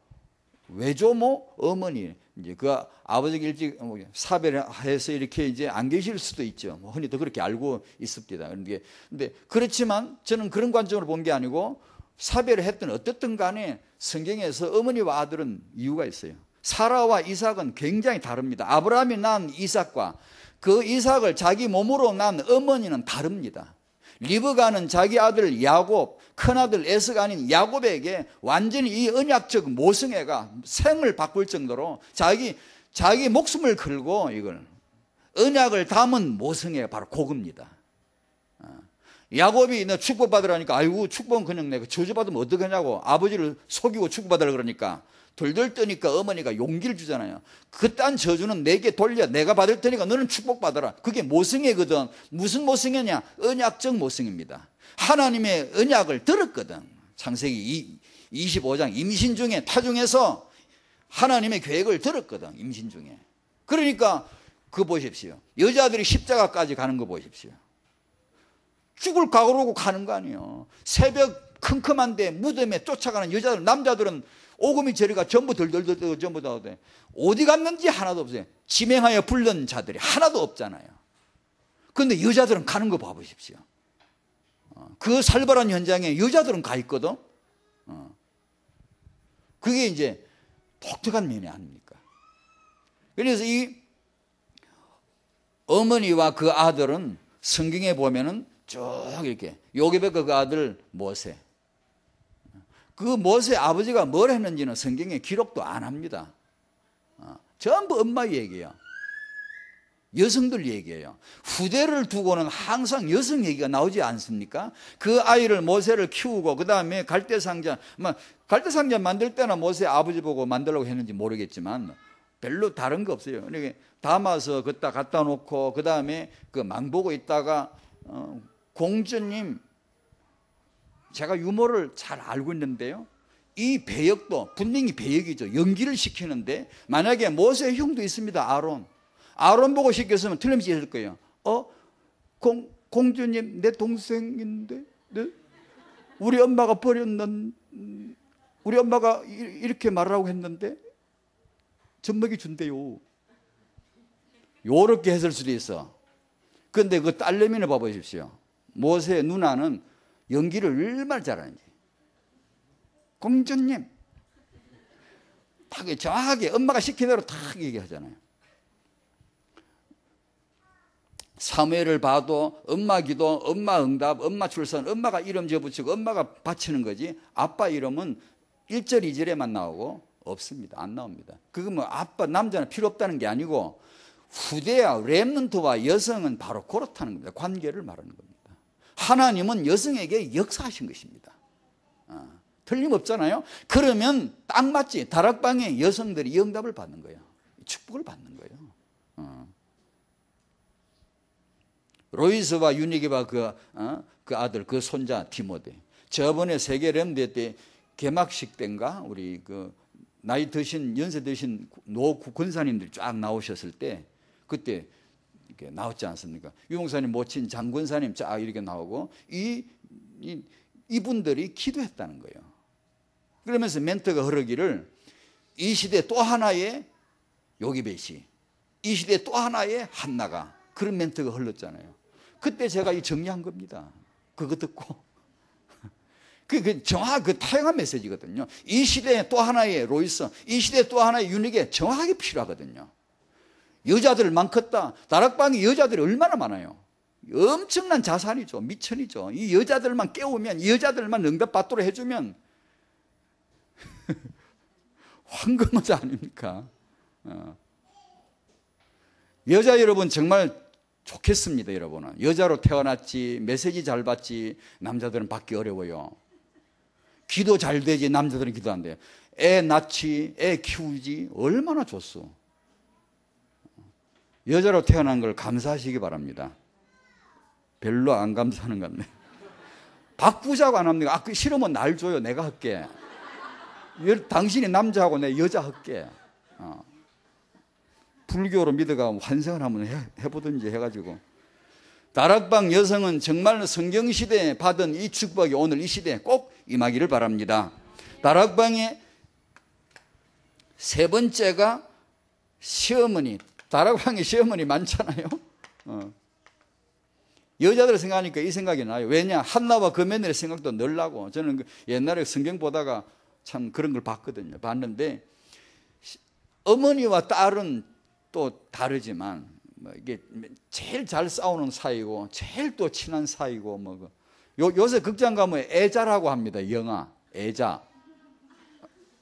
Speaker 1: 외조모, 어머니, 이제 그 아버지가 일찍 사별해서 이렇게 이제 안 계실 수도 있죠. 뭐 흔히도 그렇게 알고 있습니다. 근데 그렇지만 저는 그런 관점으로 본 게 아니고 사별을 했든 어떻든 간에 성경에서 어머니와 아들은 이유가 있어요. 사라와 이삭은 굉장히 다릅니다. 아브라함이 낳은 이삭과 그 이삭을 자기 몸으로 낳은 어머니는 다릅니다. 리브가는 자기 아들 야곱, 큰아들 에서가 아닌 야곱에게 완전히 이 언약적 모성애가 생을 바꿀 정도로 자기 목숨을 걸고 이걸 언약을 담은 모성애가 바로 그겁니다. 야곱이 너 축복받으라니까 아이고 축복은 그냥 내가 저주받으면 어떡하냐고 아버지를 속이고 축복받으라 그러니까 돌돌 떠니까 어머니가 용기를 주잖아요. 그딴 저주는 내게 돌려 내가 받을 테니까 너는 축복받아라. 그게 모성애거든. 무슨 모성애냐? 언약적 모성애입니다. 하나님의 언약을 들었거든. 창세기 25장 임신 중에 타중에서 하나님의 계획을 들었거든. 임신 중에. 그러니까 그거 보십시오. 여자들이 십자가까지 가는 거 보십시오. 죽을 각오로 하고 가는 거 아니에요. 새벽 컴컴한데 무덤에 쫓아가는 여자들, 남자들은 오금이 저리가 전부 덜덜덜 전부 다 어디 갔는지 하나도 없어요. 지명하여 부른 자들이 하나도 없잖아요. 그런데 여자들은 가는 거 봐보십시오. 그 살벌한 현장에 여자들은 가 있거든. 그게 이제 독특한 면이 아닙니까? 그래서 이 어머니와 그 아들은 성경에 보면은 쭉 이렇게 요괴백과 그 아들 모세, 그 모세 아버지가 뭘 했는지는 성경에 기록도 안 합니다. 전부 엄마 얘기예요. 여성들 얘기예요. 후대를 두고는 항상 여성 얘기가 나오지 않습니까? 그 아이를 모세를 키우고 그 다음에 갈대상자 만들 때나 모세 아버지 보고 만들려고 했는지 모르겠지만 별로 다른 거 없어요. 그러니까 담아서 갖다 놓고 그 다음에 그 망보고 있다가 공주님, 제가 유머를 잘 알고 있는데요. 이 배역도 분명히 배역이죠. 연기를 시키는데 만약에 모세의 형도 있습니다. 아론 보고 시켰으면 틀림없이 했을 거예요. 공주님 내 동생인데 우리 엄마가 우리 엄마가 이렇게 말하라고 했는데 젖먹이 준대요. 요렇게 했을 수도 있어. 그런데 그 딸내미를 봐보십시오. 모세의 누나는 연기를 얼마나 잘하는지. 공주님 딱 정확하게 엄마가 시킨 대로 딱 얘기하잖아요. 사무엘을 봐도 엄마 기도, 엄마 응답, 엄마 출산, 엄마가 이름 지어붙이고 엄마가 바치는 거지 아빠 이름은 1절 2절에만 나오고 없습니다. 안 나옵니다. 그거 뭐 아빠 남자는 필요 없다는 게 아니고 후대와 렘넌트와 여성은 바로 그렇다는 겁니다. 관계를 말하는 겁니다. 하나님은 여성에게 역사하신 것입니다. 틀림없잖아요. 그러면 딱 맞지. 다락방에 여성들이 영답을 받는 거예요. 축복을 받는 거예요. 로이스와 유니게와 그 아들, 그 손자 디모데. 저번에 세계 렘대 때 개막식 때인가 우리 그 나이 드신 연세 드신 노 권사님들이 쫙 나오셨을 때 그때 이렇게 나왔지 않습니까? 유목사님 모친 장권사님 쫙 이렇게 나오고 이분들이 기도했다는 거예요. 그러면서 멘트가 흐르기를 이 시대 또 하나의 요기벳이, 이 시대 또 하나의 한나가, 그런 멘트가 흘렀잖아요. 그때 제가 이 정리한 겁니다. 그거 듣고. 그 정확한 타용한 메시지거든요. 이 시대에 또 하나의 로이스, 이 시대에 또 하나의 유니게 정확하게 필요하거든요. 여자들 많겠다. 다락방에 여자들이 얼마나 많아요. 엄청난 자산이죠. 미천이죠. 이 여자들만 깨우면, 이 여자들만 응답받도록 해주면 황금어자 아닙니까? 여자 여러분 정말 좋겠습니다. 여러분은 여자로 태어났지, 메시지 잘 받지, 남자들은 받기 어려워요. 기도 잘 되지, 남자들은 기도 안 돼요. 애 낳지, 애 키우지, 얼마나 좋소. 여자로 태어난 걸 감사하시기 바랍니다. 별로 안 감사하는 것 같네. 바꾸자고 안 합니까? 그 싫으면 날 줘요. 내가 할게. 당신이 남자하고 내 여자 할게. 불교로 믿어가 환생을 한번 해보든지 해가지고. 다락방 여성은 정말 성경시대에 받은 이 축복이 오늘 이 시대에 꼭 임하기를 바랍니다. 다락방의 세 번째가 시어머니. 다락방에 시어머니 많잖아요. 여자들 생각하니까 이 생각이 나요. 왜냐? 한나와 그 며느리 생각도 늘라고. 저는 옛날에 성경 보다가 참 그런 걸 봤거든요. 봤는데 어머니와 딸은 또 다르지만 이게 제일 잘 싸우는 사이고 제일 또 친한 사이고 요새 극장 가면 애자라고 합니다. 영화 애자.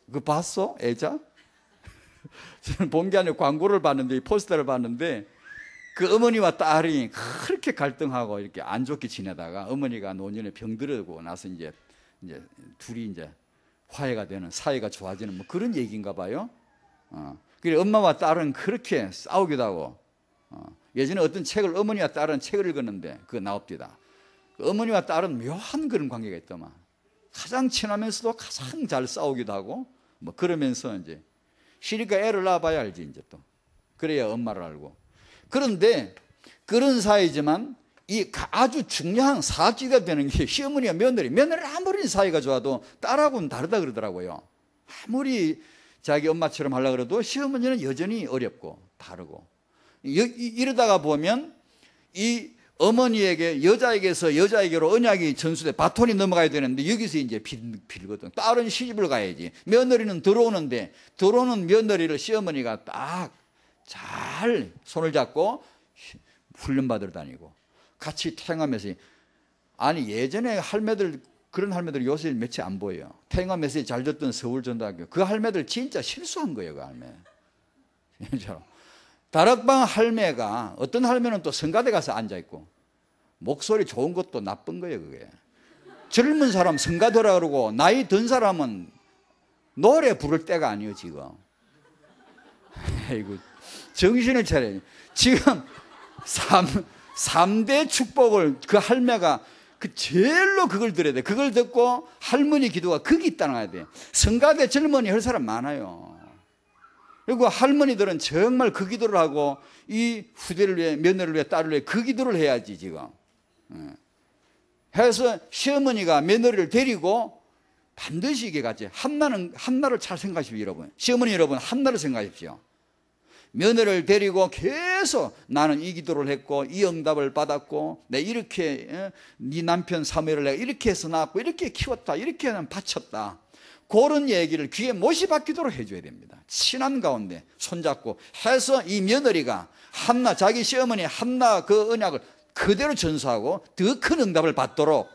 Speaker 1: 그거 봤어? 애자? 저는 본 게 아니고 광고를 봤는데 포스터를 봤는데 그 어머니와 딸이 그렇게 갈등하고 이렇게 안 좋게 지내다가 어머니가 노년에 병들고 나서 이제 둘이 이제 화해가 되는 사이가 좋아지는 그런 얘기인가 봐요. 그래 엄마와 딸은 그렇게 싸우기도 하고 예전에 어떤 책을 어머니와 딸은 책을 읽었는데 그거 나옵니다. 어머니와 딸은 묘한 그런 관계가 있더만 가장 친하면서도 가장 잘 싸우기도 하고 그러면서 이제 쉬니까 애를 낳아봐야 알지 이제 또 그래야 엄마를 알고. 그런데 그런 사이지만 이 아주 중요한 사기가 되는 게 시어머니와 며느리 아무리 사이가 좋아도 딸하고는 다르다 그러더라고요. 아무리 자기 엄마처럼 하려고 그래도 시어머니는 여전히 어렵고 다르고 이러다가 보면 이 어머니에게 여자에게서 여자에게로 언약이 전수돼 바톤이 넘어가야 되는데 여기서 이제 빌거든. 딸은 시집을 가야지. 며느리는 들어오는데 들어오는 며느리를 시어머니가 딱 잘 손을 잡고 훈련받으러 다니고 같이 태행하면서 아니 예전에 할매들 그런 할매들 요새 며칠 안 보여요. 태행하 메시지 잘 듣던 서울전도학교 그 할매들 진짜 실수한 거예요. 그 할매 진짜로. 다락방 할매가 어떤 할매는 또 성가대 가서 앉아있고 목소리 좋은 것도 나쁜 거예요. 그게 젊은 사람 성가대라 그러고 나이 든 사람은 노래 부를 때가 아니에요 지금. 아이고 정신을 차려요. 지금 3대 축복을 그 할매가 제일로 그걸 들어야 돼. 그걸 듣고 할머니 기도가 거기 따라가야 돼. 성가대 젊은이 할 사람 많아요. 그리고 할머니들은 정말 그 기도를 하고 이 후대를 위해 며느리를 위해 딸을 위해 그 기도를 해야지 지금. 해서 시어머니가 며느리를 데리고 반드시 이게 같이 한나를 잘 생각하십시오 여러분. 시어머니 여러분 한나를 생각하십시오. 며느리를 데리고 계속 나는 이 기도를 했고 이 응답을 받았고 내 이렇게 네 남편 사무엘을 내가 이렇게 해서 낳았고 이렇게 키웠다 이렇게 바쳤다. 그런 얘기를 귀에 못이 박히도록 해줘야 됩니다. 친한 가운데 손잡고 해서 이 며느리가 한나 자기 시어머니 한나 그 언약을 그대로 전수하고 더 큰 응답을 받도록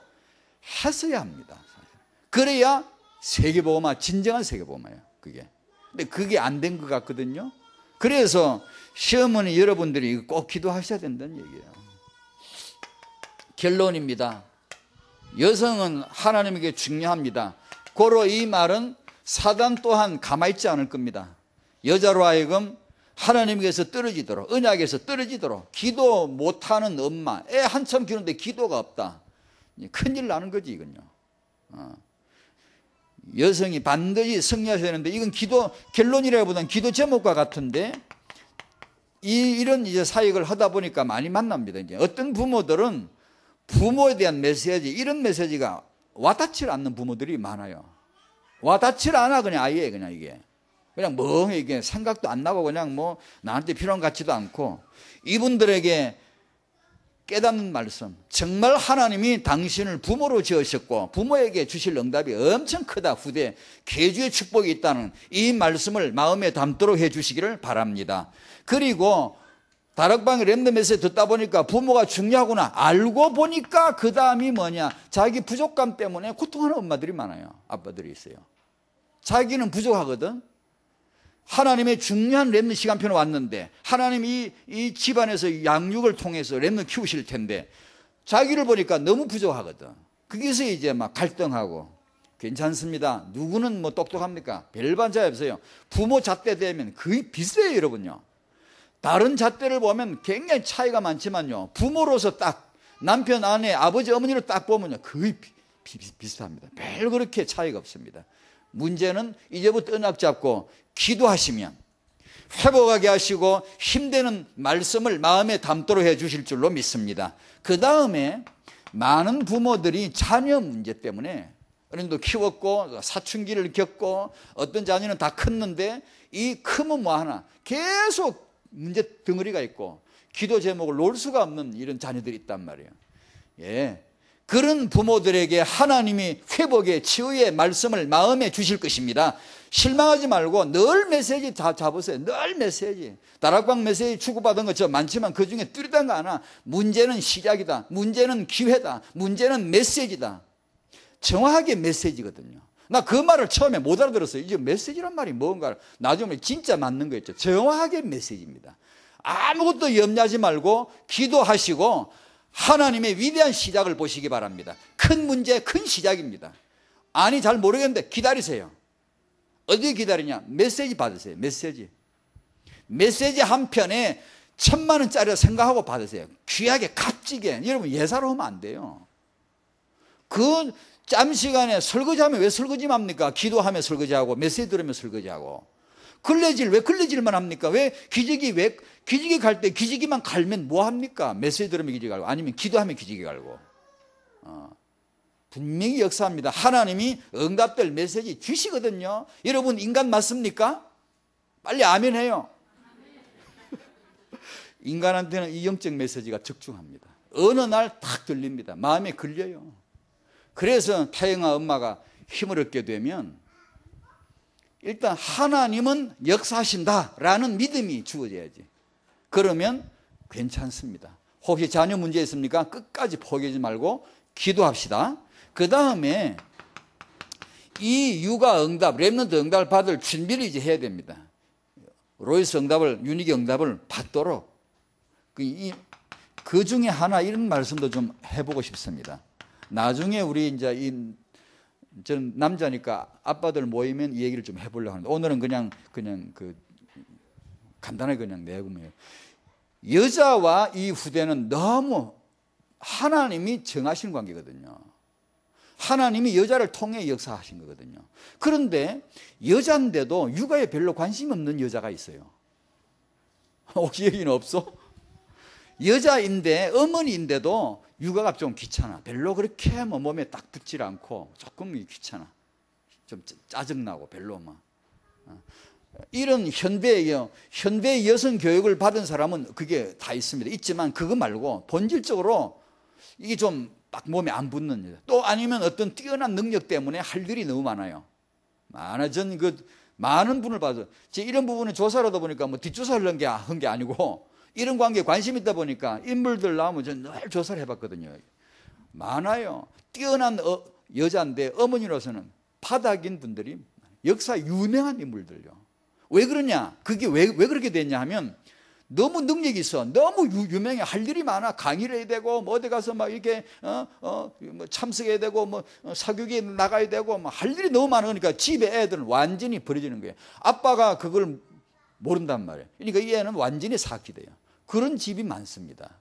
Speaker 1: 했어야 합니다. 그래야 세계복음화 진정한 세계복음화예요. 그게. 근데 그게 안 된 것 같거든요. 그래서 시어머니 여러분들이 꼭 기도하셔야 된다는 얘기예요. 결론입니다. 여성은 하나님에게 중요합니다. 고로 이 말은 사단 또한 가만히 있지 않을 겁니다. 여자로 하여금 하나님께서 떨어지도록 언약에서 떨어지도록 기도 못하는 엄마 애 한참 키우는데 기도가 없다. 큰일 나는 거지 이건요. 여성이 반드시 승리하셔야 되는데 이건 기도 결론이라기보다는 기도 제목과 같은데 이런 이제 사역을 하다 보니까 많이 만납니다. 이제 어떤 부모들은 부모에 대한 메시지 이런 메시지가 와닿지 않는 부모들이 많아요. 와닿지 않아 그냥 아예 그냥 이게 그냥 멍해 이게 생각도 안 나고 그냥 뭐 나한테 필요한 것 같지도 않고 이분들에게 깨닫는 말씀 정말 하나님이 당신을 부모로 지으셨고 부모에게 주실 응답이 엄청 크다 후대 계주의 축복이 있다는 이 말씀을 마음에 담도록 해 주시기를 바랍니다. 그리고 다락방의 랜덤 메시지 듣다 보니까 부모가 중요하구나 알고 보니까 그 다음이 뭐냐 자기 부족감 때문에 고통하는 엄마들이 많아요. 아빠들이 있어요. 자기는 부족하거든. 하나님의 중요한 렘넌트 시간표는 왔는데 하나님이 이 집안에서 양육을 통해서 렘넌트 키우실 텐데 자기를 보니까 너무 부족하거든. 거기서 이제 막 갈등하고 괜찮습니다. 누구는 뭐 똑똑합니까? 별반 차이 없어요. 부모 잣대 되면 거의 비슷해요 여러분요. 다른 잣대를 보면 굉장히 차이가 많지만요, 부모로서 딱 남편, 아내, 아버지, 어머니를 딱 보면요 거의 비슷합니다. 별 그렇게 차이가 없습니다. 문제는 이제부터 언약 잡고 기도하시면 회복하게 하시고 힘되는 말씀을 마음에 담도록 해 주실 줄로 믿습니다. 그 다음에 많은 부모들이 자녀 문제 때문에 어느 정도 키웠고 사춘기를 겪고 어떤 자녀는 다 컸는데 이 크면 뭐 하나 계속 문제 덩어리가 있고 기도 제목을 놓을 수가 없는 이런 자녀들이 있단 말이에요. 예, 그런 부모들에게 하나님이 회복의 치유의 말씀을 마음에 주실 것입니다. 실망하지 말고 늘 메시지 다 잡으세요. 늘 메시지. 다락방 메시지 주고받은 거 저 많지만 그중에 뚜렷한 거 하나, 문제는 시작이다, 문제는 기회다, 문제는 메시지다. 정확하게 메시지거든요. 나 그 말을 처음에 못 알아들었어요. 이제 메시지란 말이 뭔가 나중에 진짜 맞는 거 있죠. 정확하게 메시지입니다. 아무것도 염려하지 말고 기도하시고 하나님의 위대한 시작을 보시기 바랍니다. 큰 문제, 큰 시작입니다. 아니 잘 모르겠는데 기다리세요. 어디 기다리냐? 메시지 받으세요. 메시지 한 편에 1,000만 원짜리 생각하고 받으세요. 귀하게 값지게. 여러분 예사로 하면 안 돼요. 그 짬 시간에 설거지하면 왜 설거지만 합니까? 기도하며 설거지하고 메시지 들으며 설거지하고. 걸레질 왜 걸레질만 합니까? 왜 기저귀 갈 때 기저귀만 갈면 뭐 합니까? 메시지 들으면 기저귀 갈고 아니면 기도하면 기저귀 갈고. 분명히 역사합니다. 하나님이 응답될 메시지 주시거든요. 여러분 인간 맞습니까? 빨리 아멘 해요. 인간한테는 이 영적 메시지가 적중합니다. 어느 날 탁 들립니다. 마음에 걸려요. 그래서 타영아 엄마가 힘을 얻게 되면 일단 하나님은 역사하신다라는 믿음이 주어져야지. 그러면 괜찮습니다. 혹시 자녀 문제 있습니까? 끝까지 포기하지 말고 기도합시다. 그 다음에 이 육아 응답, 렘넌트 응답을 받을 준비를 이제 해야 됩니다. 로이스 응답을, 유니기 응답을 받도록 그 중에 하나 이런 말씀도 좀 해보고 싶습니다. 나중에 우리 이제 저는 남자니까 아빠들 모이면 이 얘기를 좀 해보려고 하는데 오늘은 그냥 그 간단하게 그냥 내고요. 여자와 이 후대는 너무 하나님이 정하신 관계거든요. 하나님이 여자를 통해 역사하신 거거든요. 그런데 여자인데도 육아에 별로 관심 없는 여자가 있어요. 혹시 얘기는 없어? 여자인데 어머니인데도 육아가 좀 귀찮아. 별로 그렇게 뭐 몸에 딱 붙질 않고 조금 귀찮아. 좀 짜증나고 별로 막. 이런 현대 여성 교육을 받은 사람은 그게 다 있습니다. 있지만 그거 말고 본질적으로 이게 좀 딱 몸에 안 붙는 여자. 또 아니면 어떤 뛰어난 능력 때문에 할 일이 너무 많아요. 전 많은 분을 봐서 이런 부분은 조사를 하다 보니까 뭐 뒷조사를 한 게 아니고 이런 관계에 관심 있다 보니까 인물들 나오면 저는 늘 조사를 해봤거든요. 많아요. 뛰어난 여자인데 어머니로서는 바닥인 분들이 역사 유명한 인물들요. 왜 그러냐? 그게 왜 그렇게 됐냐 하면 너무 능력이 있어. 너무 유명해. 할 일이 많아. 강의를 해야 되고 뭐 어디 가서 막 이렇게 뭐 참석해야 되고 뭐 사교육에 나가야 되고 뭐 할 일이 너무 많으니까 집에 애들은 완전히 버려지는 거예요. 아빠가 그걸 모른단 말이에요. 그러니까 이 애는 완전히 사기돼요. 그런 집이 많습니다.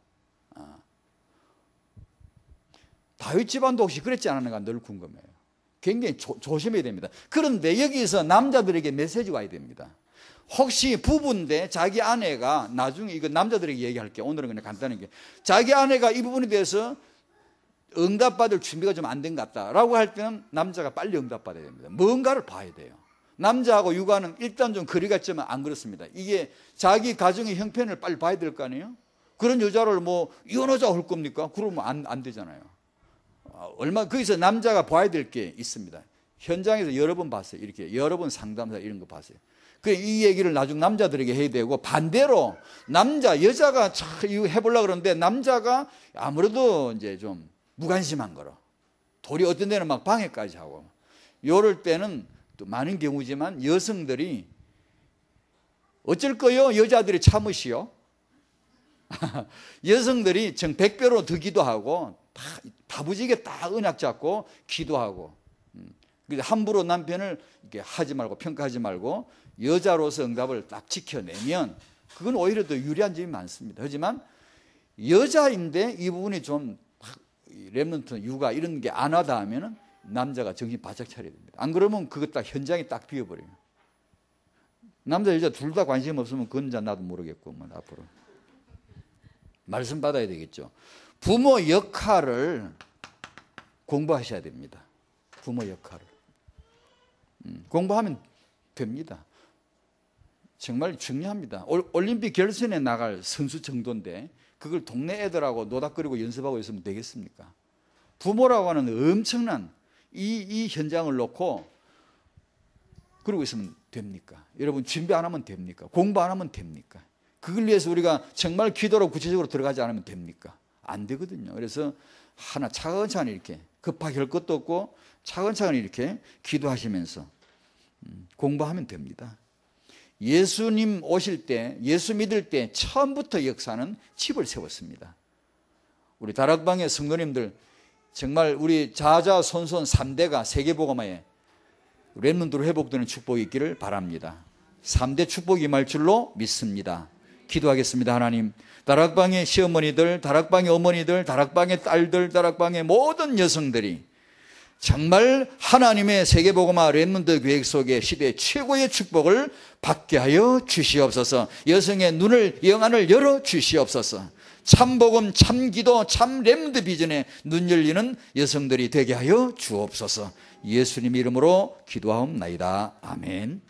Speaker 1: 다윗 집안도 혹시 그랬지 않았는가 늘 궁금해요. 굉장히 조심해야 됩니다. 그런데 여기서 남자들에게 메시지가 와야 됩니다. 혹시 부부인데 자기 아내가 나중에 이거 남자들에게 얘기할게요. 오늘은 그냥 간단하게 자기 아내가 이 부분에 대해서 응답받을 준비가 좀 안 된 것 같다라고 할 때는 남자가 빨리 응답받아야 됩니다. 뭔가를 봐야 돼요. 남자하고 육아는 일단 좀 거리가 있지만 안 그렇습니다. 이게 자기 가정의 형편을 빨리 봐야 될 거 아니에요? 그런 여자를 뭐 이혼하자 할 겁니까? 그러면 안 되잖아요. 거기서 남자가 봐야 될 게 있습니다. 현장에서 여러 번 봤어요. 이렇게 여러 번 상담사 이런 거 봤어요. 이 얘기를 나중 남자들에게 해야 되고 반대로 여자가 이거 해보려고 그러는데 남자가 아무래도 이제 좀 무관심한 거로 도리 어떤 데는 막 방해까지 하고 이럴 때는 또 많은 경우지만 여성들이 어쩔 거요? 여자들이 참으시오. 여성들이 정 100배로 더 기도하고 다부지게 딱 언약 잡고 기도하고 함부로 남편을 이렇게 하지 말고 평가하지 말고 여자로서 응답을 딱 지켜내면 그건 오히려 더 유리한 점이 많습니다. 하지만 여자인데 이 부분이 좀 렘넌트 육아 이런 게 안 하다 하면은 남자가 정신 바짝 차려야 됩니다. 안 그러면 그것 딱 현장에 딱 비어버려요. 남자 여자 둘 다 관심 없으면 그건 나도 모르겠고 뭐 앞으로 말씀 받아야 되겠죠. 부모 역할을 공부하셔야 됩니다. 부모 역할을 공부하면 됩니다. 정말 중요합니다. 올림픽 결선에 나갈 선수 정도인데 그걸 동네 애들하고 노닥거리고 연습하고 있으면 되겠습니까? 부모라고 하는 엄청난 이 현장을 놓고 그러고 있으면 됩니까? 여러분 준비 안 하면 됩니까? 공부 안 하면 됩니까? 그걸 위해서 우리가 정말 기도로 구체적으로 들어가지 않으면 됩니까? 안 되거든요. 그래서 하나 차근차근 이렇게 급하게 할 것도 없고 차근차근 이렇게 기도하시면서 공부하면 됩니다. 예수님 오실 때, 예수 믿을 때 처음부터 역사는 집을 세웠습니다. 우리 다락방의 성도님들 정말 우리 자자손손 3대가 세계복음화에 렘넌트로 회복되는 축복이 있기를 바랍니다. 3대 축복이 임할 줄로 믿습니다. 기도하겠습니다. 하나님, 다락방의 시어머니들, 다락방의 어머니들, 다락방의 딸들, 다락방의 모든 여성들이 정말 하나님의 세계복음화 렘넌트 계획 속에 시대 최고의 축복을 받게 하여 주시옵소서. 여성의 눈을 영안을 열어 주시옵소서. 참복음, 참기도, 참 렘넌트 비전에 눈 열리는 여성들이 되게 하여 주옵소서. 예수님 이름으로 기도하옵나이다. 아멘.